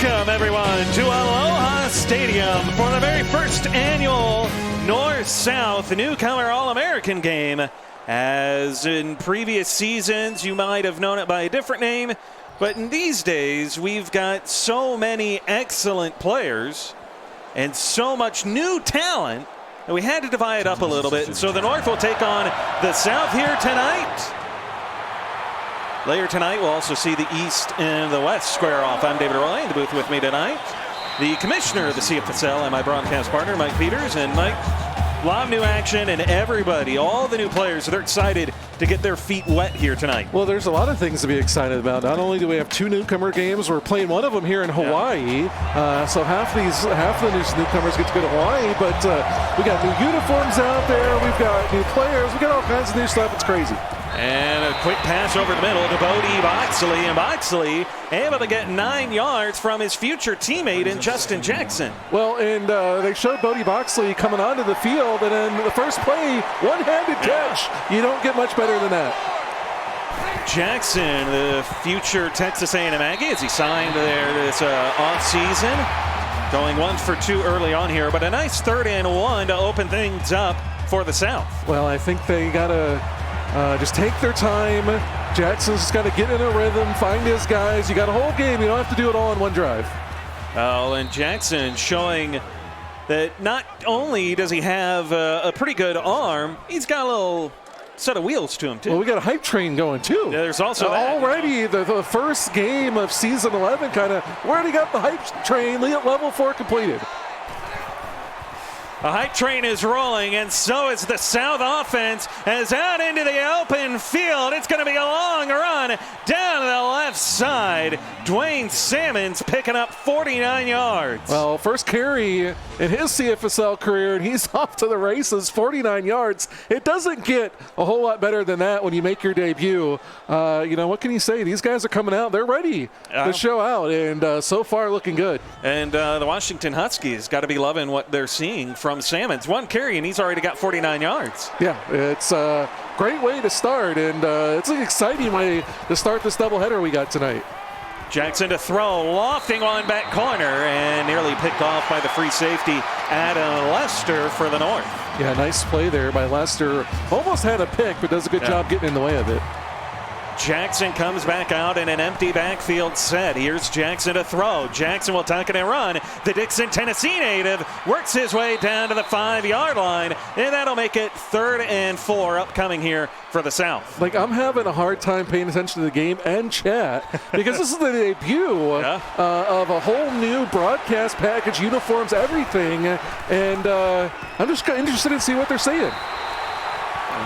Welcome, everyone, to Aloha Stadium for the very first annual North-South Newcomer All-American game. As in previous seasons, you might have known it by a different name, but in these days, we've got so many excellent players and so much new talent that we had to divide it up a little bit. So the North will take on the South here tonight. Later tonight, we'll also see the East and the West square off. I'm David Roy. In the booth with me tonight, the commissioner of the Cfsl and my broadcast partner, Mike Peters. And Mike, a lot of new action, and everybody, all the new players, they're excited to get their feet wet here tonight. Well, there's a lot of things to be excited about. Not only do we have two newcomer games, we're playing one of them here in Hawaii. So half the newcomers get to go to Hawaii, but we got new uniforms out there. We've got new players. We got all kinds of new stuff. It's crazy. And a quick pass over the middle to Bodie Boxley, and Boxley able to get 9 yards from his future teammate in Justin Jackson. Well, and they showed Bodie Boxley coming onto the field, and then the first play, one-handed catch. You don't get much better than that. Jackson, the future Texas A&M Aggie, as he signed there this offseason, going 1 for 2 early on here, but a nice 3rd and 1 to open things up for the South. Well, I think they got to just take their time. Jackson's just got to get in a rhythm, find his guys. You got a whole game. You don't have to do it all in one drive. Oh, and Jackson showing that not only does he have a pretty good arm, he's got a little set of wheels to him, too. Well, we got a hype train going, too. Yeah, there's also that. Already, the first game of Season 11 kind of, we already got the hype train level 4 completed. The hype train is rolling, and so is the South offense, as out into the open field. It's going to be a long run down the left side. Dwayne Salmons picking up 49 yards. Well, first carry in his CFSL career, and he's off to the races, 49 yards. It doesn't get a whole lot better than that when you make your debut. What can you say? These guys are coming out. They're ready to show out, and so far looking good. And the Washington Huskies got to be loving what they're seeing from Salmons. 1 carry, and he's already got 49 yards. Yeah, it's a great way to start, and it's an exciting way to start this doubleheader we got tonight. Jackson to throw, lofting one back corner, and nearly picked off by the free safety, Adam Lester for the North. Yeah, nice play there by Lester. Almost had a pick, but does a good job getting in the way of it. Jackson comes back out in an empty backfield set. Here's Jackson to throw. Jackson will tuck it and run. The Dixon, Tennessee native works his way down to the 5-yard line, and that'll make it 3rd and 4 upcoming here for the South. Like, I'm having a hard time paying attention to the game and chat because this is the debut of a whole new broadcast package, uniforms, everything, and I'm just interested in seeing what they're saying.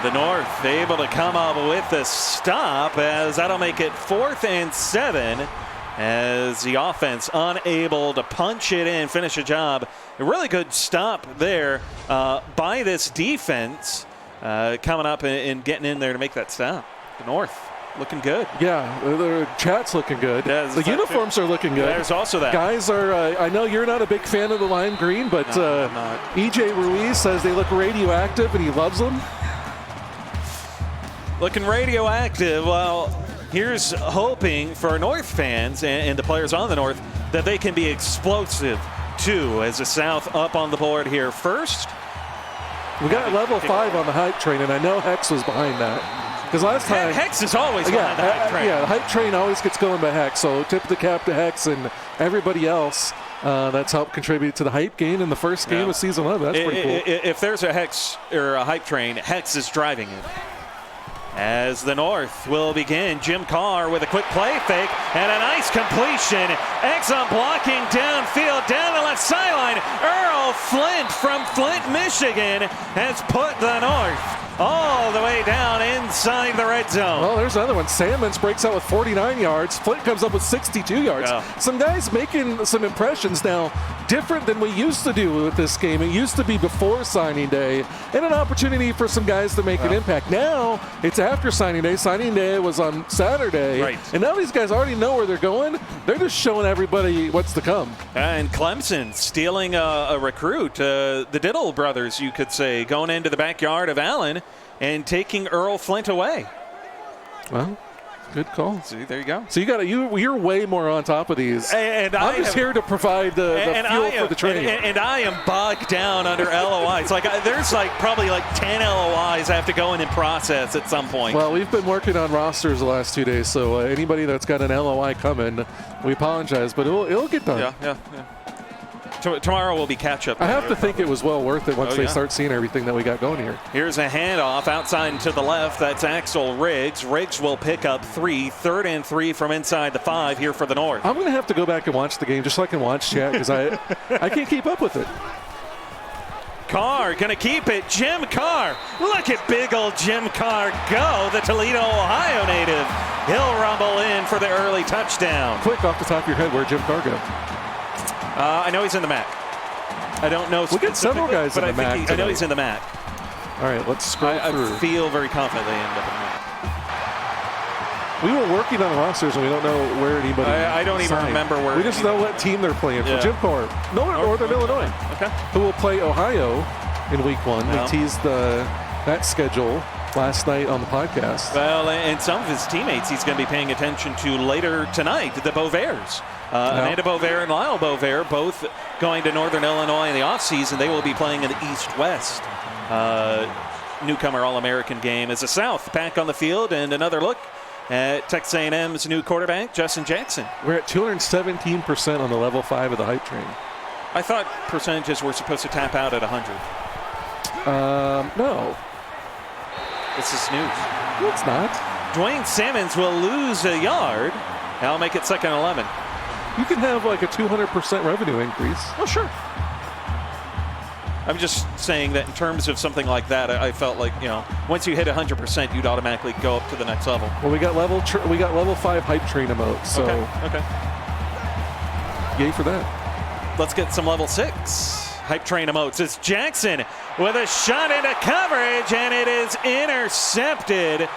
The North able to come up with the stop, as that'll make it 4th and 7, as the offense unable to punch it in, finish a job. A really good stop there by this defense, coming up and getting in there to make that stop. The North looking good. Yeah, the chat's looking good. Yeah, the uniforms are looking good. There's also that. Guys are, I know you're not a big fan of the lime green, but EJ Ruiz says they look radioactive and he loves them. Looking radioactive. Well, here's hoping for North fans and the players on the North that they can be explosive too, as the South up on the board here first. We got level 5 on the hype train, and I know Hex was behind that. Because last time Hex is always behind the hype train. Yeah, the hype train always gets going by Hex. So tip the cap to Hex and everybody else that's helped contribute to the hype gain in the first game of Season 11. That's pretty cool. If there's a Hex or a hype train, Hex is driving it. As the North will begin, Jim Carr with a quick play fake and a nice completion. Excellent blocking downfield, down the left sideline. Earl Flint from Flint, Michigan has put the North all the way down inside the red zone. Well, there's another one. Salmons breaks out with 49 yards. Flint comes up with 62 yards. Some guys making some impressions now, different than we used to do with this game. It used to be before signing day and an opportunity for some guys to make an impact. Now it's after signing day. Signing day was on Saturday. Right. And now these guys already know where they're going. They're just showing everybody what's to come. And Clemson stealing a recruit, the Diddle brothers, you could say, going into the backyard of Allen and taking Earl Flint away. Well, Good call. See, there you go. So you're way more on top of these. And I'm just here to provide the fuel for the train. And I am bogged down under LOIs. There's probably 10 LOIs I have to go in and process at some point. Well, we've been working on rosters the last 2 days, so anybody that's got an LOI coming, we apologize, but it'll get done. Yeah. Tomorrow will be catch-up. I have to think it was well worth it once they start seeing everything that we got going here. Here's a handoff outside and to the left. That's Axel Riggs. Riggs will pick up 3, 3rd and 3 from inside the 5 here for the North. I'm going to have to go back and watch the game just so I can watch chat because I can't keep up with it. Carr going to keep it. Jim Carr. Look at big old Jim Carr go, the Toledo, Ohio native. He'll rumble in for the early touchdown. Quick, off the top of your head, where'd Jim Carr go? I know he's in the MAC. I don't know. We get several guys in the MAC. I know he's in the MAC. All right, let's scroll through. I feel very confident they end up in the MAC. We were working on rosters, and we don't know where anybody. I don't even remember where. We just know what team they're playing for. Jim Carr, Northern Illinois. Okay. Who will play Ohio in Week 1? We teased that schedule last night on the podcast. Well, and some of his teammates he's going to be paying attention to later tonight, the Beauvaires. Amanda Beauvaire and Lyle Beauvaire both going to Northern Illinois in the offseason. They will be playing in the East-West Newcomer All-American game as the South back on the field. And another look at Texas A&M's new quarterback, Justin Jackson. We're at 217% on the level 5 of the hype train. I thought percentages were supposed to tap out at 100. No. This is news. No, it's not. Dwayne Sammons will lose a yard. That'll make it 2nd and 11. You can have a 200% revenue increase. Oh, sure. I'm just saying that in terms of something like that, I felt like, once you hit 100%, you'd automatically go up to the next level. Well, we got level 5 hype train emotes, so okay. Yay for that. Let's get some level 6 hype train emotes. It's Jackson with a shot into coverage, and it is intercepted.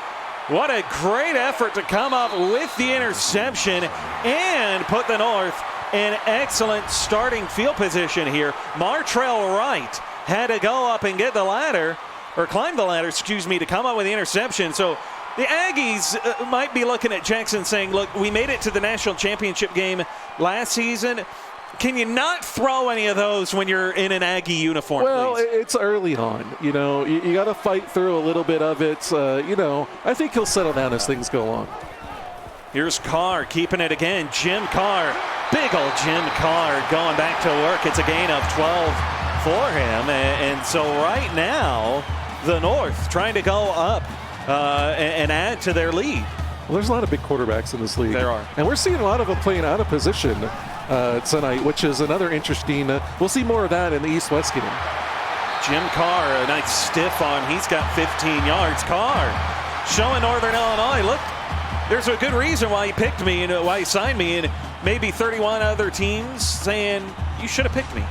What a great effort to come up with the interception and put the North in excellent starting field position here. Martrell Wright had to go up and get the ladder, or climb the ladder, to come up with the interception. So the Aggies might be looking at Jackson saying, look, we made it to the national championship game last season. Can you not throw any of those when you're in an Aggie uniform, Well, please? It's early on. You got to fight through a little bit of it. I think he'll settle down as things go along. Here's Carr keeping it again. Jim Carr, big old Jim Carr going back to work. It's a gain of 12 for him. And so right now, the North trying to go up and add to their lead. Well, there's a lot of big quarterbacks in this league. There are. And we're seeing a lot of them playing out of position tonight, which is another interesting. We'll see more of that in the East-West game. Jim Carr, a nice stiff arm. He's got 15 yards. Carr showing Northern Illinois, look, there's a good reason why he picked me and why he signed me, and maybe 31 other teams saying, you should have picked me.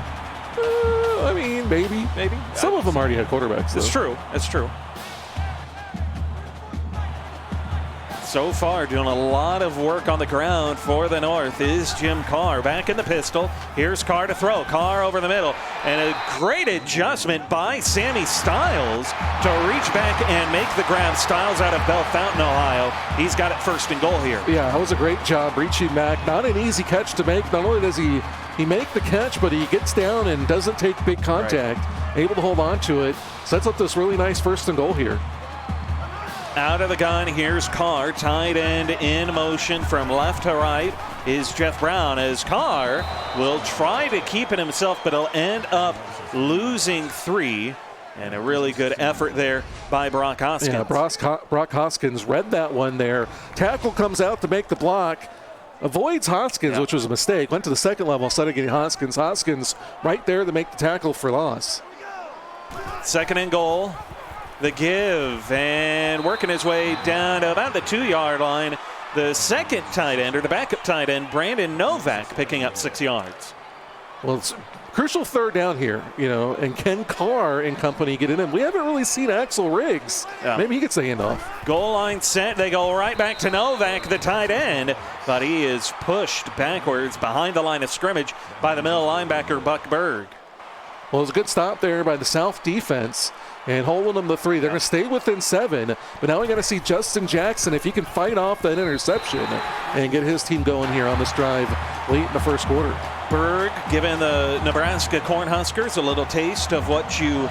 Maybe. Some of them already had quarterbacks, though. It's true. So far, doing a lot of work on the ground for the North is Jim Carr. Back in the pistol. Here's Carr to throw. Carr over the middle. And a great adjustment by Sammy Stiles to reach back and make the grab. Stiles out of Bell Fountain, Ohio. He's got it 1st and goal here. Yeah, that was a great job reaching back. Not an easy catch to make. Not only does he make the catch, but he gets down and doesn't take big contact. Right. Able to hold on to it. Sets up this really nice 1st and goal here. Out of the gun, here's Carr, tight end in motion from left to right is Jeff Brown, as Carr will try to keep it himself, but he'll end up losing 3. And a really good effort there by Brock Hoskins. Yeah, Brock Hoskins read that one there. Tackle comes out to make the block. Avoids Hoskins, which was a mistake. Went to the 2nd level instead of getting Hoskins. Hoskins right there to make the tackle for loss. 2nd and goal. The give, and working his way down to about the 2-yard line. The second tight end, or the backup tight end, Brandon Novak, picking up 6 yards. Well, it's crucial 3rd down here, and can Carr and company get it in? We haven't really seen Axel Riggs. Yeah. Maybe he gets the handoff. Goal line set. They go right back to Novak, the tight end, but he is pushed backwards behind the line of scrimmage by the middle linebacker, Buck Berg. Well, it was a good stop there by the South defense and holding them to 3. They're going to stay within 7, but now we got to see Justin Jackson if he can fight off that interception and get his team going here on this drive late in the first quarter. Berg giving the Nebraska Cornhuskers a little taste of what you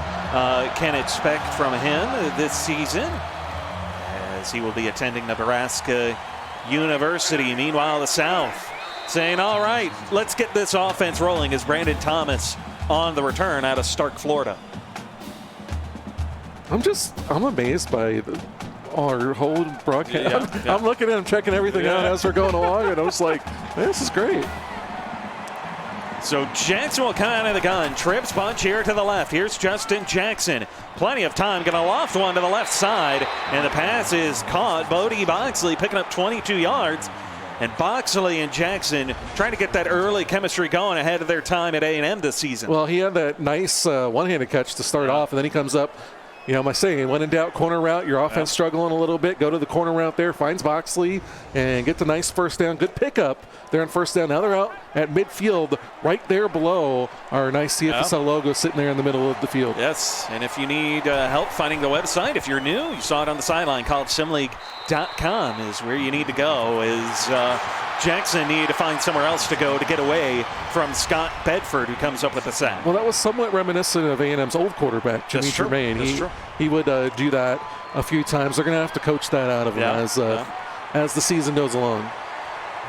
can expect from him this season, as he will be attending Nebraska University. Meanwhile, the South saying, all right, let's get this offense rolling, as Brandon Thomas on the return out of Stark, Florida. I'm amazed by our whole broadcast. I'm looking at him, checking everything out as we're going along, and I was like, this is great. So Jackson will come out of the gun. Trips bunch here to the left. Here's Justin Jackson. Plenty of time. Going to loft one to the left side. And the pass is caught. Bodie Boxley picking up 22 yards. And Boxley and Jackson trying to get that early chemistry going ahead of their time at A&M this season. Well, he had that nice one-handed catch to start off, and then he comes up. You know, my saying, when in doubt, corner route, your offense struggling a little bit, go to the corner route there, finds Boxley, and get the nice first down. Good pickup there on first down. Now they're out at midfield, right there below our nice Cfsl logo sitting there in the middle of the field. Yes, and if you need help finding the website, if you're new, you saw it on the sideline, collegesimleague.com is where you need to go, is Jackson needed to find somewhere else to go to get away from Scott Bedford, who comes up with the sack. Well, that was somewhat reminiscent of A&M's old quarterback, Jimmy Germain. He would do that a few times. They're going to have to coach that out of him as the season goes along.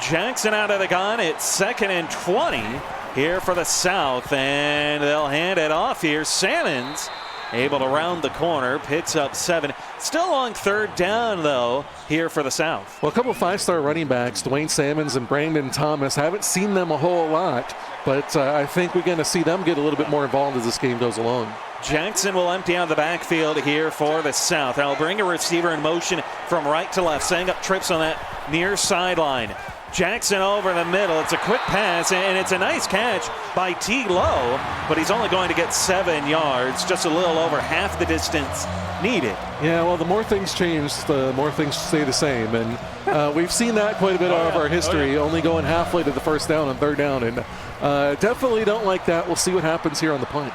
Jackson out of the gun. It's 2nd and 20 here for the South, and they'll hand it off here. Salmons able to round the corner, picks up 7. Still on 3rd down, though, here for the South. Well, a couple of 5-star running backs, Dwayne Salmons and Brandon Thomas. Haven't seen them a whole lot, but I think we're going to see them get a little bit more involved as this game goes along. Jackson will empty out the backfield here for the South. I'll bring a receiver in motion from right to left, setting up trips on that near sideline. Jackson over the middle. It's a quick pass, and it's a nice catch by T. Lowe, but he's only going to get 7 yards, just a little over half the distance needed. Yeah, well, the more things change, the more things stay the same, and we've seen that quite a bit out of our history, only going halfway to the first down on 3rd down, and definitely don't like that. We'll see what happens here on the punt.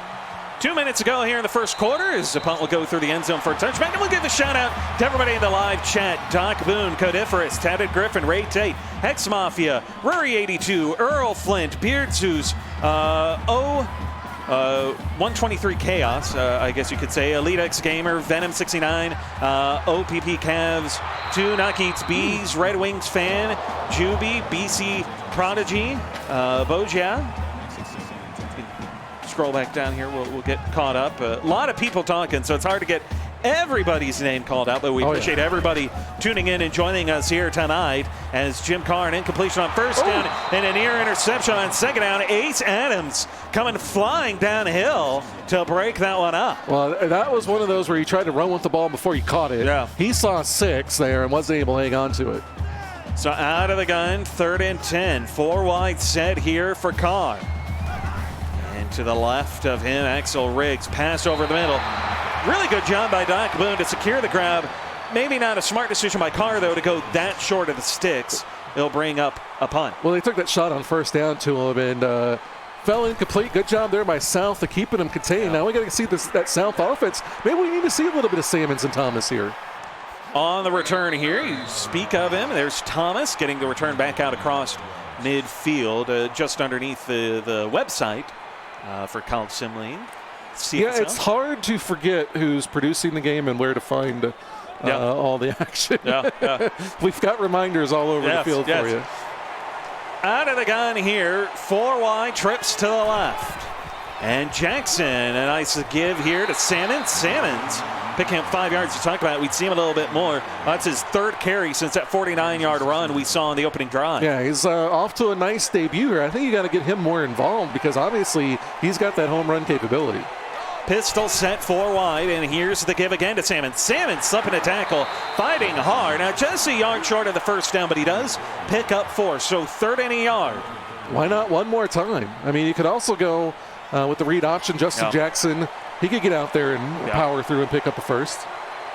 2 minutes ago here in the first quarter, as the punt will go through the end zone for a touchback. And we'll give a shout out to everybody in the live chat. Doc Boone, Codiferous, Tatted Griffin, Ray Tate, Hex Mafia, Rory 82, Earl Flint, Beard Zeus, 123 Chaos, I guess you could say, Elite X Gamer, Venom 69, OPP Cavs, 2 Knock Eats Bees, Red Wings Fan, Juby, BC Prodigy, Boja. Scroll back down here, we'll get caught up. A lot of people talking, so it's hard to get everybody's name called out, but we appreciate everybody tuning in and joining us here tonight as Jim Carr, an incompletion on first down and a near interception on 2nd down. Ace Adams coming flying downhill to break that one up. Well, that was one of those where he tried to run with the ball before he caught it. Yeah. He saw 6 there and wasn't able to hang on to it. So out of the gun, 3rd and 10. 4 wide set here for Carr. To the left of him, Axel Riggs, pass over the middle. Really good job by Doc Boone to secure the grab. Maybe not a smart decision by Carr, though, to go that short of the sticks. It'll bring up a punt. Well, they took that shot on first down to him and fell incomplete. Good job there by South to keeping him contained. Now we got to see that South offense. Maybe we need to see a little bit of Salmons and Thomas here. On the return here, you speak of him. There's Thomas getting the return back out across midfield, just underneath the website. For College Sim League. Yeah, it's hard to forget who's producing the game and where to find all the action. We've got reminders all over the field for you. Out of the gun here, 4 wide, trips to the left. And Jackson, a nice give here to Salmons. Salmons picking up 5 yards. You talked about it. We'd see him a little bit more. That's his 3rd carry since that 49-yard run we saw in the opening drive. Yeah, he's off to a nice debut here. I think you got to get him more involved because obviously he's got that home run capability. Pistol set 4 wide, and here's the give again to Salmons. Salmons slipping a tackle, fighting hard. Now just a yard short of the first down, but he does pick up 4, so 3rd and a yard. Why not one more time? I mean, you could also go with the read option. Justin Jackson, he could get out there and power through and pick up the first.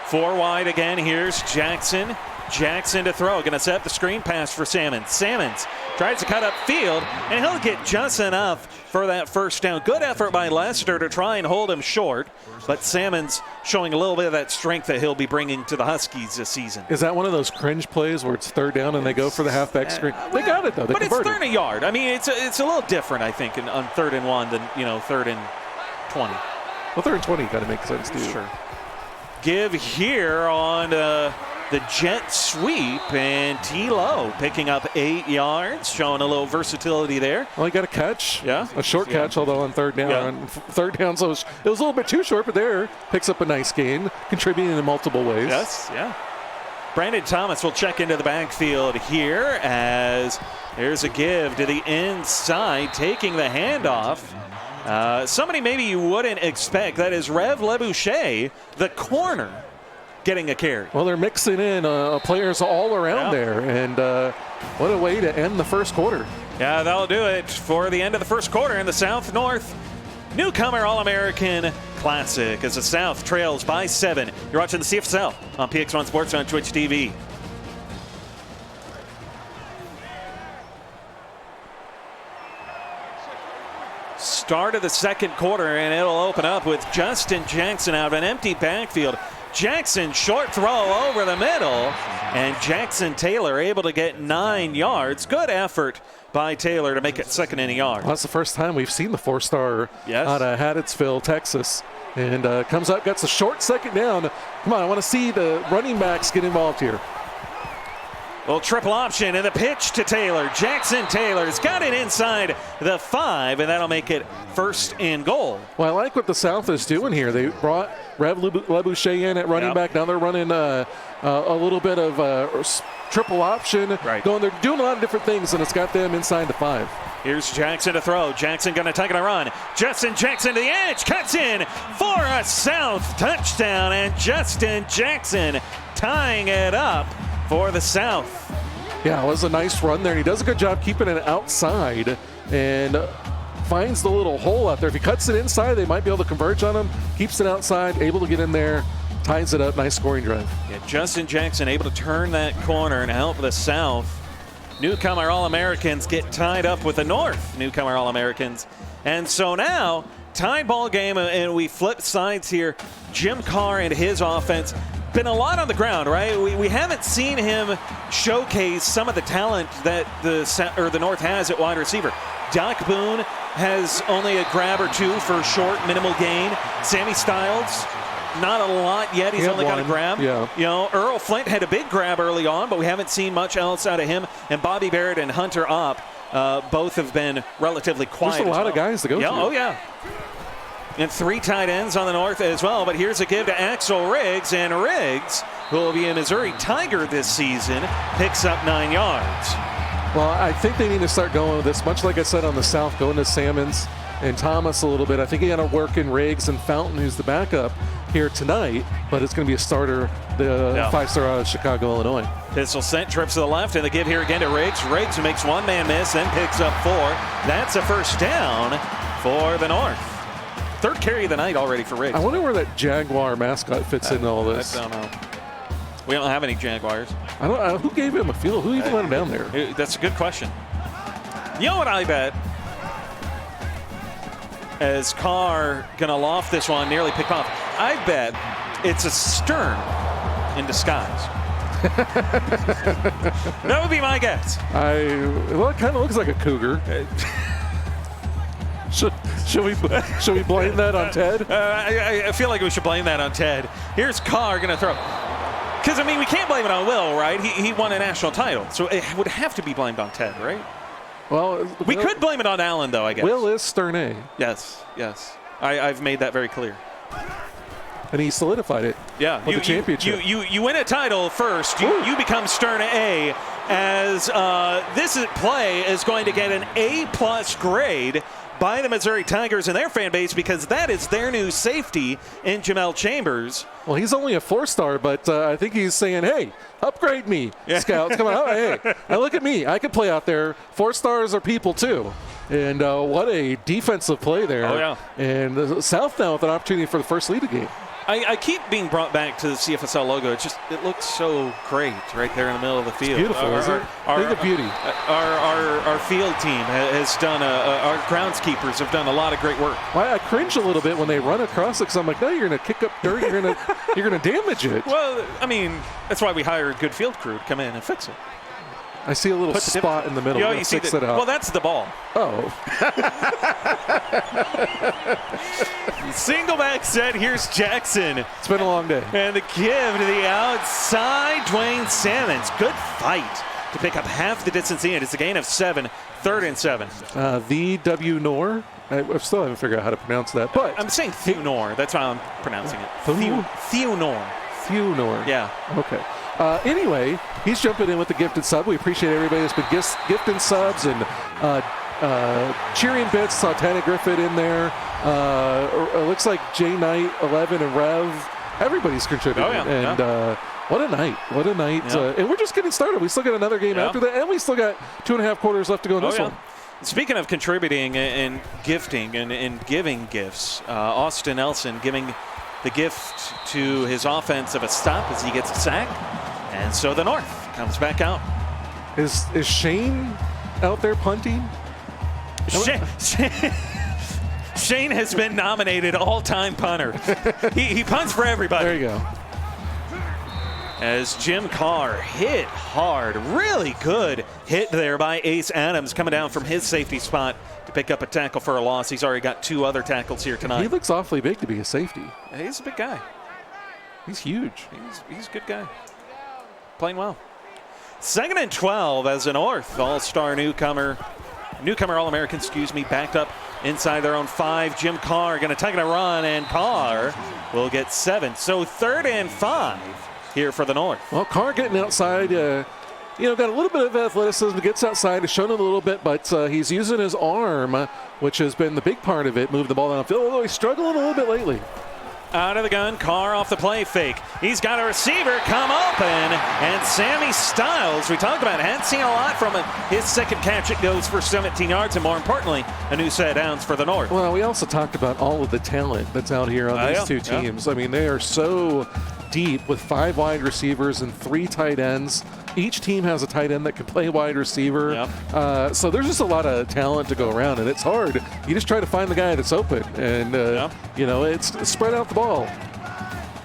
4 wide again. Here's Jackson. Jackson to throw. Going to set up the screen pass for Salmons. Salmons tries to cut up field, and he'll get just enough for that first down. Good effort by Lester to try and hold him short, but Salmons showing a little bit of that strength that he'll be bringing to the Huskies this season. Is that one of those cringe plays where it's third down and they go for the halfback screen? They got it, though. They but converted. It's 30 yard. I mean, it's a little different, I think, on 3rd and 1 than, 3rd and 20. Well, 3rd and 20 got to make sense, too. Sure. Give here on the jet sweep, and T-Low picking up 8 yards, showing a little versatility there. Well, he got a catch. Yeah. A short catch, although on 3rd down. Yeah. On 3rd down, so it was a little bit too short, but there picks up a nice gain, contributing in multiple ways. Yes, yeah. Brandon Thomas will check into the backfield here as there's a give to the inside, taking the handoff. Somebody maybe you wouldn't expect. That is Rev LeBoucher, the corner, getting a carry. Well, they're mixing in players all around there, and what a way to end the first quarter. Yeah, that'll do it for the end of the first quarter in the South-North Newcomer All-American Classic as the South trails by 7. You're watching the Cfsl on PX1 Sports on Twitch TV. Start of the second quarter, and it'll open up with Justin Jackson out of an empty backfield. Jackson, short throw over the middle, and Jackson Taylor able to get 9 yards. Good effort by Taylor to make it 2nd and a yard. Well, that's the first time we've seen the 4-star out of Hattiesville, Texas. And comes up, gets a short 2nd down. Come on, I want to see the running backs get involved here. Well, triple option and the pitch to Taylor. Jackson Taylor's got it inside the 5, and that'll make it 1st and goal. Well, I like what the South is doing here. They brought Rev LeBoucher in at running back. Now they're running a little bit of triple option. Right. They're doing a lot of different things, and it's got them inside the 5. Here's Jackson to throw. Jackson going to take it a run. Justin Jackson to the edge. Cuts in for a South touchdown, and Justin Jackson tying it up for the South. Yeah, it was a nice run there. He does a good job keeping it outside and finds the little hole out there. If he cuts it inside, they might be able to converge on him. Keeps it outside, able to get in there, ties it up. Nice scoring drive. Yeah, Justin Jackson able to turn that corner and help the South Newcomer All-Americans get tied up with the North Newcomer All-Americans. And so now, tied ball game, and we flip sides here. Jim Carr and his offense. Been a lot on the ground, right? We haven't seen him showcase some of the talent that the North has at wide receiver. Doc Boone has only a grab or 2 for short, minimal gain. Sammy Stiles, not a lot yet. He's only got a grab. Yeah. Earl Flint had a big grab early on, but we haven't seen much else out of him. And Bobby Barrett and Hunter Opp both have been relatively quiet. There's a lot of guys to go through. Oh, yeah. And 3 tight ends on the North as well. But here's a give to Axel Riggs. And Riggs, who will be a Missouri Tiger this season, picks up 9 yards. Well, I think they need to start going with this. Much like I said on the South, going to Salmons and Thomas a little bit. I think he got to work in Riggs and Fountain, who's the backup here tonight. But it's going to be a starter, the 5-star out of Chicago, Illinois. Pistol sent, trips to the left, and the give here again to Riggs. Riggs, who makes 1 man miss, then picks up 4. That's a first down for the North. 3rd carry of the night already for Riggs. I wonder where that Jaguar mascot fits in all this. I don't know. We don't have any Jaguars. I don't. Who gave him a field? Who even let him down there? That's a good question. You know what I bet? As Carr going to loft this one, nearly picked off. I bet it's a Stern in disguise. That would be my guess. Well, it kind of looks like a cougar. Should we blame that on Ted? I feel like we should blame that on Ted. Here's Carr going to throw. Because, I mean, we can't blame it on Will, right? He won a national title. So it would have to be blamed on Ted, right? Well, we could blame it on Allen, though, I guess. Will is Stern A. Yes. I've made that very clear. And he solidified it with the championship. You win a title first. You become Stern A, as this play is going to get an A+ grade by the Missouri Tigers and their fan base, because that is their new safety in Jamel Chambers. Well, he's only a 4-star, but I think he's saying, hey, upgrade me, scouts. Come on, hey, look at me. I can play out there. 4 stars are people, too. And what a defensive play there. Oh, yeah. And the South now with an opportunity for the first lead of the game. I keep being brought back to the CFSL logo. It looks so great right there in the middle of the field. It's beautiful, isn't it? Look at the beauty. Our field team has done, our groundskeepers have done a lot of great work. Well, I cringe a little bit when they run across it because I'm like, no, you're going to kick up dirt. You're going to damage it. Well, I mean, that's why we hire a good field crew to come in and fix it. I see a little spot in the middle. You see fix it up. Well, that's the ball. Oh. Single back set. Here's Jackson. It's been a long day. And the give to the outside, Dwayne Salmons. Good fight to pick up half the distance in. It's a gain of 7, 3rd and 7. The W Nor. I still haven't figured out how to pronounce that, but I'm saying Theunor. That's how I'm pronouncing it. Theunor. Theunor. Yeah. Okay. Anyway, he's jumping in with the gifted sub. We appreciate everybody that's been gifting subs and cheering bits. Saw Tana Griffith in there. It looks like J Knight, 11, and Rev. Everybody's contributing. Oh, yeah. And what a night. What a night. Yeah. And we're just getting started. We still got another game after that, and we still got 2.5 quarters left to go in this one. Speaking of contributing and gifting and giving gifts, Austin Nelson giving the gift to his offense of a stop as he gets a sack. And so the North comes back out. Is Shane out there punting? Shane has been nominated all-time punter. he punts for everybody. There you go. As Jim Carr hit hard, really good hit there by Ace Adams coming down from his safety spot to pick up a tackle for a loss. He's already got 2 other tackles here tonight. He looks awfully big to be a safety. He's a big guy. He's huge. He's a good guy. Playing well. 2nd and 12 as a North All-Star Newcomer All-American, backed up inside their own 5. Jim Carr going to take a run, and Carr will get 7. So 3rd and 5 here for the North. Well, Carr getting outside, got a little bit of athleticism, gets outside, has shown it a little bit, but he's using his arm, which has been the big part of it, move the ball downfield, although he's struggling a little bit lately. Out of the gun, Carr off the play fake. He's got a receiver come open, and Sammy Stiles, we talked about it, hadn't seen a lot from his second catch. It goes for 17 yards, and more importantly, a new set of downs for the North. Well, we also talked about all of the talent that's out here on these two teams. I mean, they are so deep with 5 wide receivers and 3 tight ends. Each team has a tight end that can play wide receiver. So there's just a lot of talent to go around, and it's hard. You just try to find the guy that's open, and, it's spread out the ball.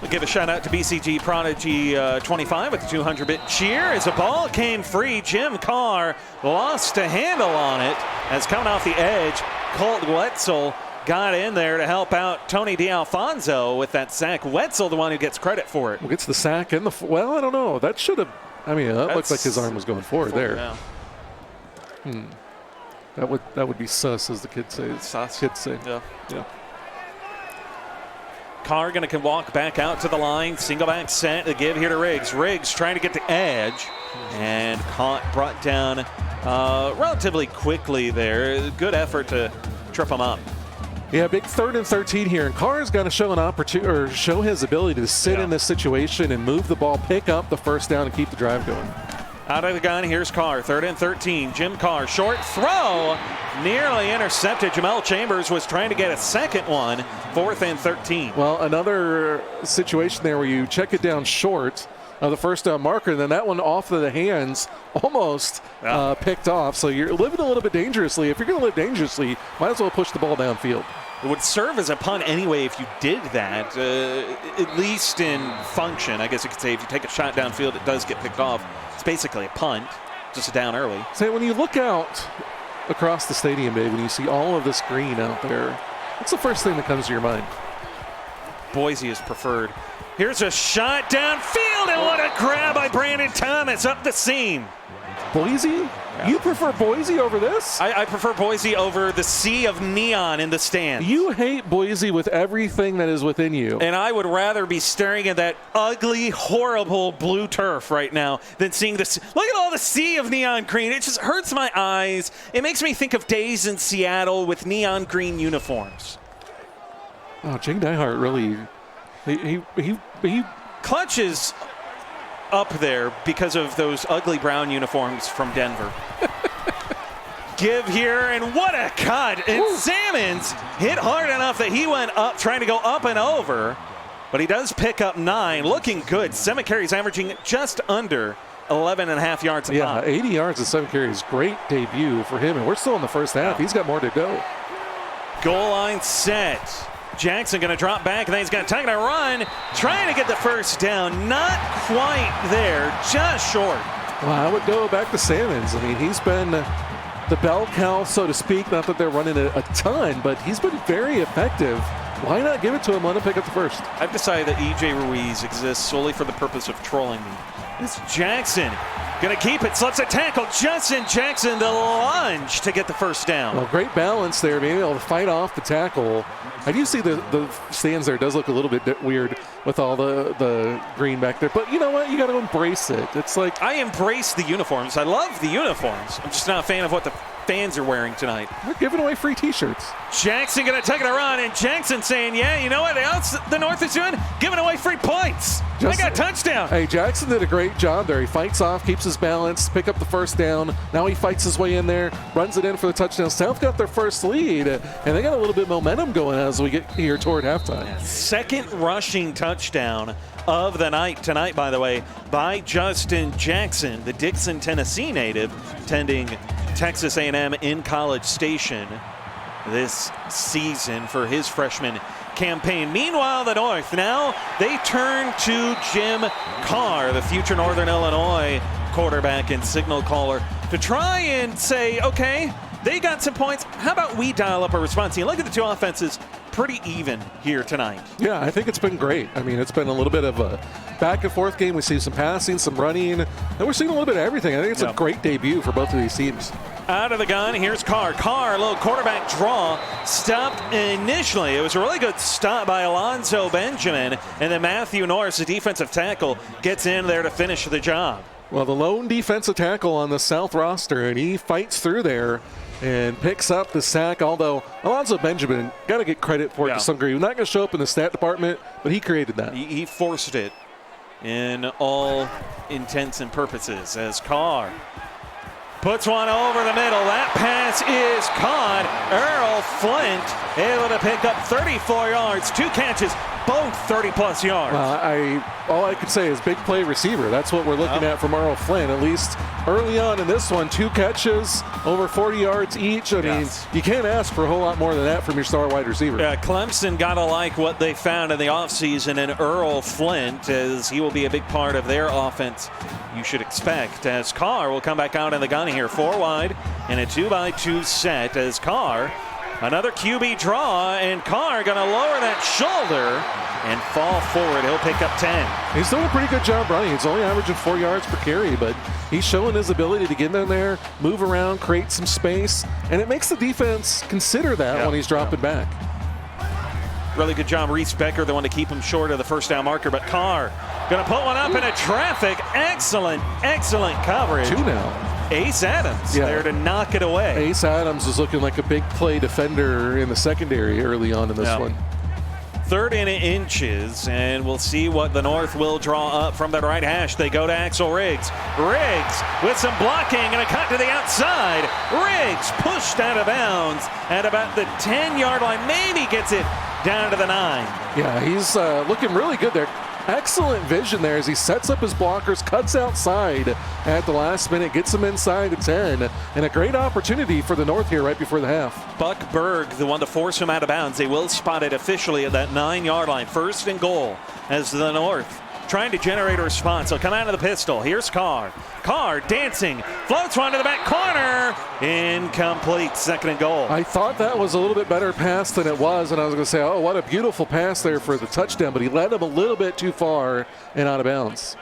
We'll give a shout out to BCG Prodigy 25 with the 200-bit cheer as the ball came free. Jim Carr lost a handle on it as coming off the edge, Colt Wetzel got in there to help out Tony D'Alfonso with that sack. Wetzel, the one who gets credit for it. Well, gets the sack and I don't know. That should have. I mean, that looks like his arm was going forward there. Yeah. That would be sus, as the kids say. Kids say. Yeah. Carr going to walk back out to the line. Single back set. The give here to Riggs. Riggs trying to get the edge and brought down relatively quickly there. Good effort to trip him up. Yeah, big 3rd and 13 here, and Carr's got to show an opportunity or show his ability to sit in this situation and move the ball, pick up the first down, and keep the drive going. Out of the gun, here's Carr, 3rd and 13. Jim Carr, short throw, nearly intercepted. Jamel Chambers was trying to get a second one, 4th and 13. Well, another situation there where you check it down short of the first down marker, and then that one off of the hands, almost picked off. So you're living a little bit dangerously. If you're going to live dangerously, might as well push the ball downfield. It would serve as a punt anyway if you did that, at least in function. I guess you could say if you take a shot downfield, it does get picked off. It's basically a punt, just a down early. So when you look out across the stadium, Dave, when you see all of this green out there, what's the first thing that comes to your mind? Boise is preferred. Here's a shot downfield, and what a grab by Brandon Thomas up the seam. Boise? Yeah. You prefer Boise over this? I prefer Boise over the sea of neon in the stands. You hate Boise with everything that is within you. And I would rather be staring at that ugly, horrible blue turf right now than seeing this. Look at all the sea of neon green. It just hurts my eyes. It makes me think of days in Seattle with neon green uniforms. Oh, Jake Neihart really, he clutches up there because of those ugly brown uniforms from Denver. Give here, and what a cut. And Salmons hit hard enough that he went up, trying to go up and over. but he does pick up 9. Looking good. 7 carries, averaging just under 11.5 yards a pop. 80 yards and 7 carries. Great debut for him, and we're still in the first half. He's got more to go. Goal line set. Jackson going to drop back, and then he's going to take a run, trying to get the first down. Not quite there, just short. Well, I would go back to Salmons. I mean, he's been the bell cow, so to speak. Not that they're running a ton, but he's been very effective. Why not give it to him? Let him pick up the first. I've decided that E.J. Ruiz exists solely for the purpose of trolling me. It's Jackson. Going to keep it, slips a tackle. Justin Jackson, the lunge to get the first down. Well, great balance there, being able to fight off the tackle. I do see the stands there. It does look a little bit weird with all the green back there. But you know what? You got to embrace it. It's like, I embrace the uniforms. I love the uniforms. I'm just not a fan of what the fans are wearing tonight. We're giving away free T-shirts. Jackson going to take it a run, and Jackson saying, yeah, you know what else the North is doing? Giving away free points. They got a touchdown. Hey, Jackson did a great job there. He fights off, keeps his balance, pick up the first down. Now he fights his way in there, runs it in for the touchdown. South got their first lead, and they got a little bit of momentum going as we get here toward halftime. Second rushing touchdown of the night tonight, by the way, by Justin Jackson, the Dixon, Tennessee native, attending Texas A&M in College Station this season for his freshman campaign. Meanwhile, the North, now they turn to Jim Carr, the future Northern Illinois quarterback and signal caller, to try and say, okay, they got some points. How about we dial up our response? You look at the two offenses, pretty even here tonight. Yeah, I think it's been great. I mean, it's been a little bit of a back and forth game. We see some passing, some running, and we're seeing a little bit of everything. I think it's a great debut for both of these teams. Out of the gun, here's Carr. Carr, a little quarterback draw, stopped initially. It was a really good stop by Alonzo Benjamin, and then Matthew Norris, the defensive tackle, gets in there to finish the job. Well, the lone defensive tackle on the South roster, and he fights through there and picks up the sack, although Alonzo Benjamin, got to get credit for it to some degree. He's not going to show up in the stat department, but he created that. He forced it in all intents and purposes as Carr puts one over the middle. That pass is caught. Earl Flint able to pick up 34 yards, 2 catches, both 30-plus yards. Well, all I could say is big play receiver. That's what we're looking at from Earl Flint, at least early on in this one. 2 catches, over 40 yards each. I mean, you can't ask for a whole lot more than that from your star wide receiver. Yeah, Clemson got to like what they found in the offseason in Earl Flint, as he will be a big part of their offense, you should expect, as Carr will come back out in the gun here. 4 wide in a 2-by-2 set as Carr, another QB draw, and Carr going to lower that shoulder and fall forward. He'll pick up 10. He's doing a pretty good job running. He's only averaging 4 yards per carry, but he's showing his ability to get in there, move around, create some space, and it makes the defense consider that when he's dropping back. Really good job, Reese Becker, the one to keep him short of the first down marker, but Carr going to put one up into traffic. Excellent coverage. 2 now. Ace Adams there to knock it away. Ace Adams is looking like a big play defender in the secondary early on in this one. 3rd and inches, and we'll see what the North will draw up from the right hash. They go to Axel Riggs. Riggs with some blocking and a cut to the outside. Riggs pushed out of bounds at about the 10-yard line. Maybe gets it down to the 9. Yeah, he's looking really good there. Excellent vision there as he sets up his blockers, cuts outside at the last minute, gets them inside the 10, and a great opportunity for the North here right before the half. Buck Berg, the one to force him out of bounds. They will spot it officially at that 9-yard line. 1st and goal as the North trying to generate a response. He'll come out of the pistol. Here's Carr. Carr dancing, floats one to the back corner. Incomplete. 2nd and goal. I thought that was a little bit better pass than it was, and I was going to say, oh, what a beautiful pass there for the touchdown, but he led him a little bit too far and out of bounds.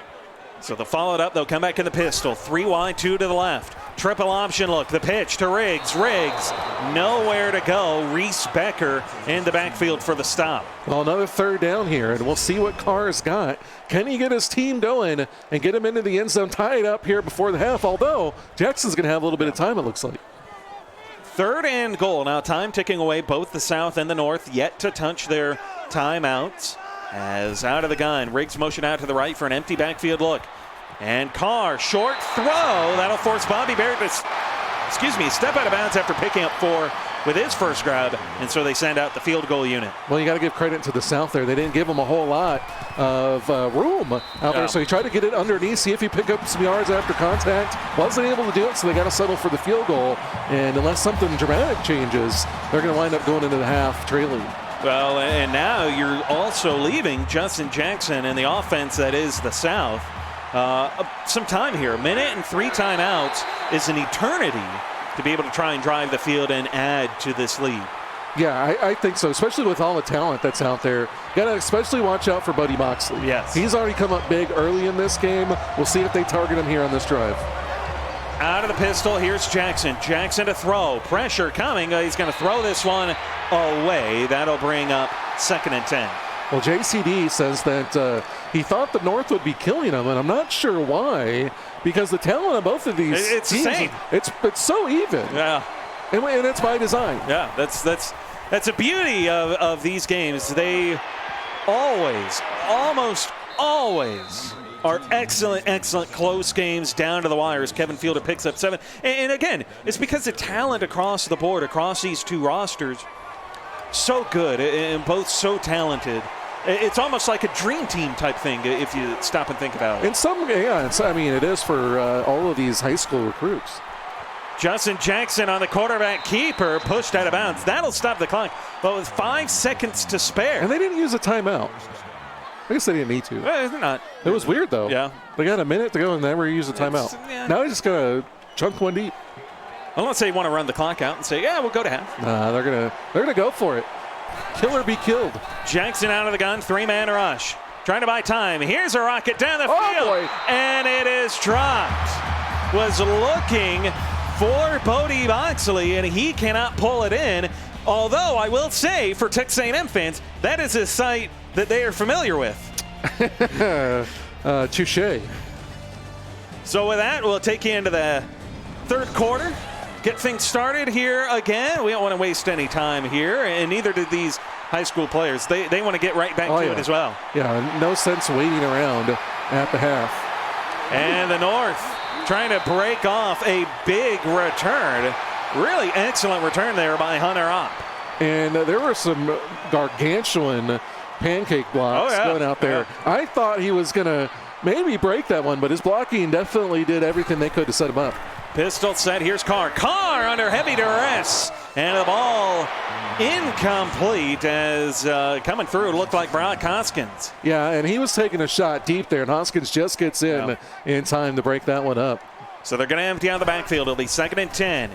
So they'll follow it up. They'll come back in the pistol. 3 wide, 2 to the left. Triple option look. The pitch to Riggs. Riggs, nowhere to go. Reese Becker in the backfield for the stop. Well, another 3rd down here, and we'll see what Carr's got. Can he get his team going and get him into the end zone, tie it up here before the half, although Jackson's going to have a little bit of time, it looks like. 3rd and goal. Now time ticking away. Both the South and the North yet to touch their timeouts. As out of the gun, Riggs motion out to the right for an empty backfield look. And Carr, short throw. That'll force Bobby Barrett to step out of bounds after picking up 4 with his first grab, and so they send out the field goal unit. Well, you got to give credit to the South there. They didn't give him a whole lot of room out there, so he tried to get it underneath, see if he picked up some yards after contact. Wasn't able to do it, so they got to settle for the field goal. And unless something dramatic changes, they're going to wind up going into the half trailing. Well, and now you're also leaving Justin Jackson and the offense that is the South some time here. 1 minute and 3 timeouts is an eternity to be able to try and drive the field and add to this lead. Yeah, I think so, especially with all the talent that's out there. Got to especially watch out for Buddy Moxley. Yes. He's already come up big early in this game. We'll see if they target him here on this drive. Out of the pistol, here's Jackson. Jackson to throw. Pressure coming. He's going to throw this one away. That'll bring up 2nd and 10. Well, JCD says that he thought the North would be killing him, and I'm not sure why, because the talent of both of these it's teams, the same. It's so even. Yeah. And it's by design. Yeah, that's a beauty of these games. They almost always are excellent close games down to the wires. Kevin Fielder picks up 7. And again, it's because the talent across the board, across these two rosters, so good and both so talented. It's almost like a dream team type thing if you stop and think about it. It is for all of these high school recruits. Justin Jackson on the quarterback keeper, pushed out of bounds. That'll stop the clock, but with 5 seconds to spare. And they didn't use a timeout. I guess they didn't need to. They're not. It was weird, though. Yeah. They got a minute to go and never use a timeout. Now they just got to chunk one deep. Unless they want to run the clock out and say, yeah, we'll go to half. They're gonna go for it. Kill or be killed. Jackson out of the gun, 3-man rush. Trying to buy time. Here's a rocket down the field. Boy. And it is dropped. Was looking for Bodie Moxley, and he cannot pull it in. Although I will say, for Texas A&M fans, that is a sight that they are familiar with. Touche. So with that, we'll take you into the 3rd quarter. Get things started here again. We don't want to waste any time here, and neither did these high school players. They want to get right back to it as well. Yeah, no sense waiting around at the half. And the North trying to break off a big return. Really excellent return there by Hunter Opp. And there were some gargantuan pancake blocks going out there. Yeah. I thought he was going to maybe break that one, but his blocking definitely did everything they could to set him up. Pistol set. Here's Carr. Carr under heavy duress. And the ball incomplete as coming through looked like Brock Hoskins. Yeah, and he was taking a shot deep there, and Hoskins just gets in time to break that one up. So they're going to empty out the backfield. It'll be 2nd and 10.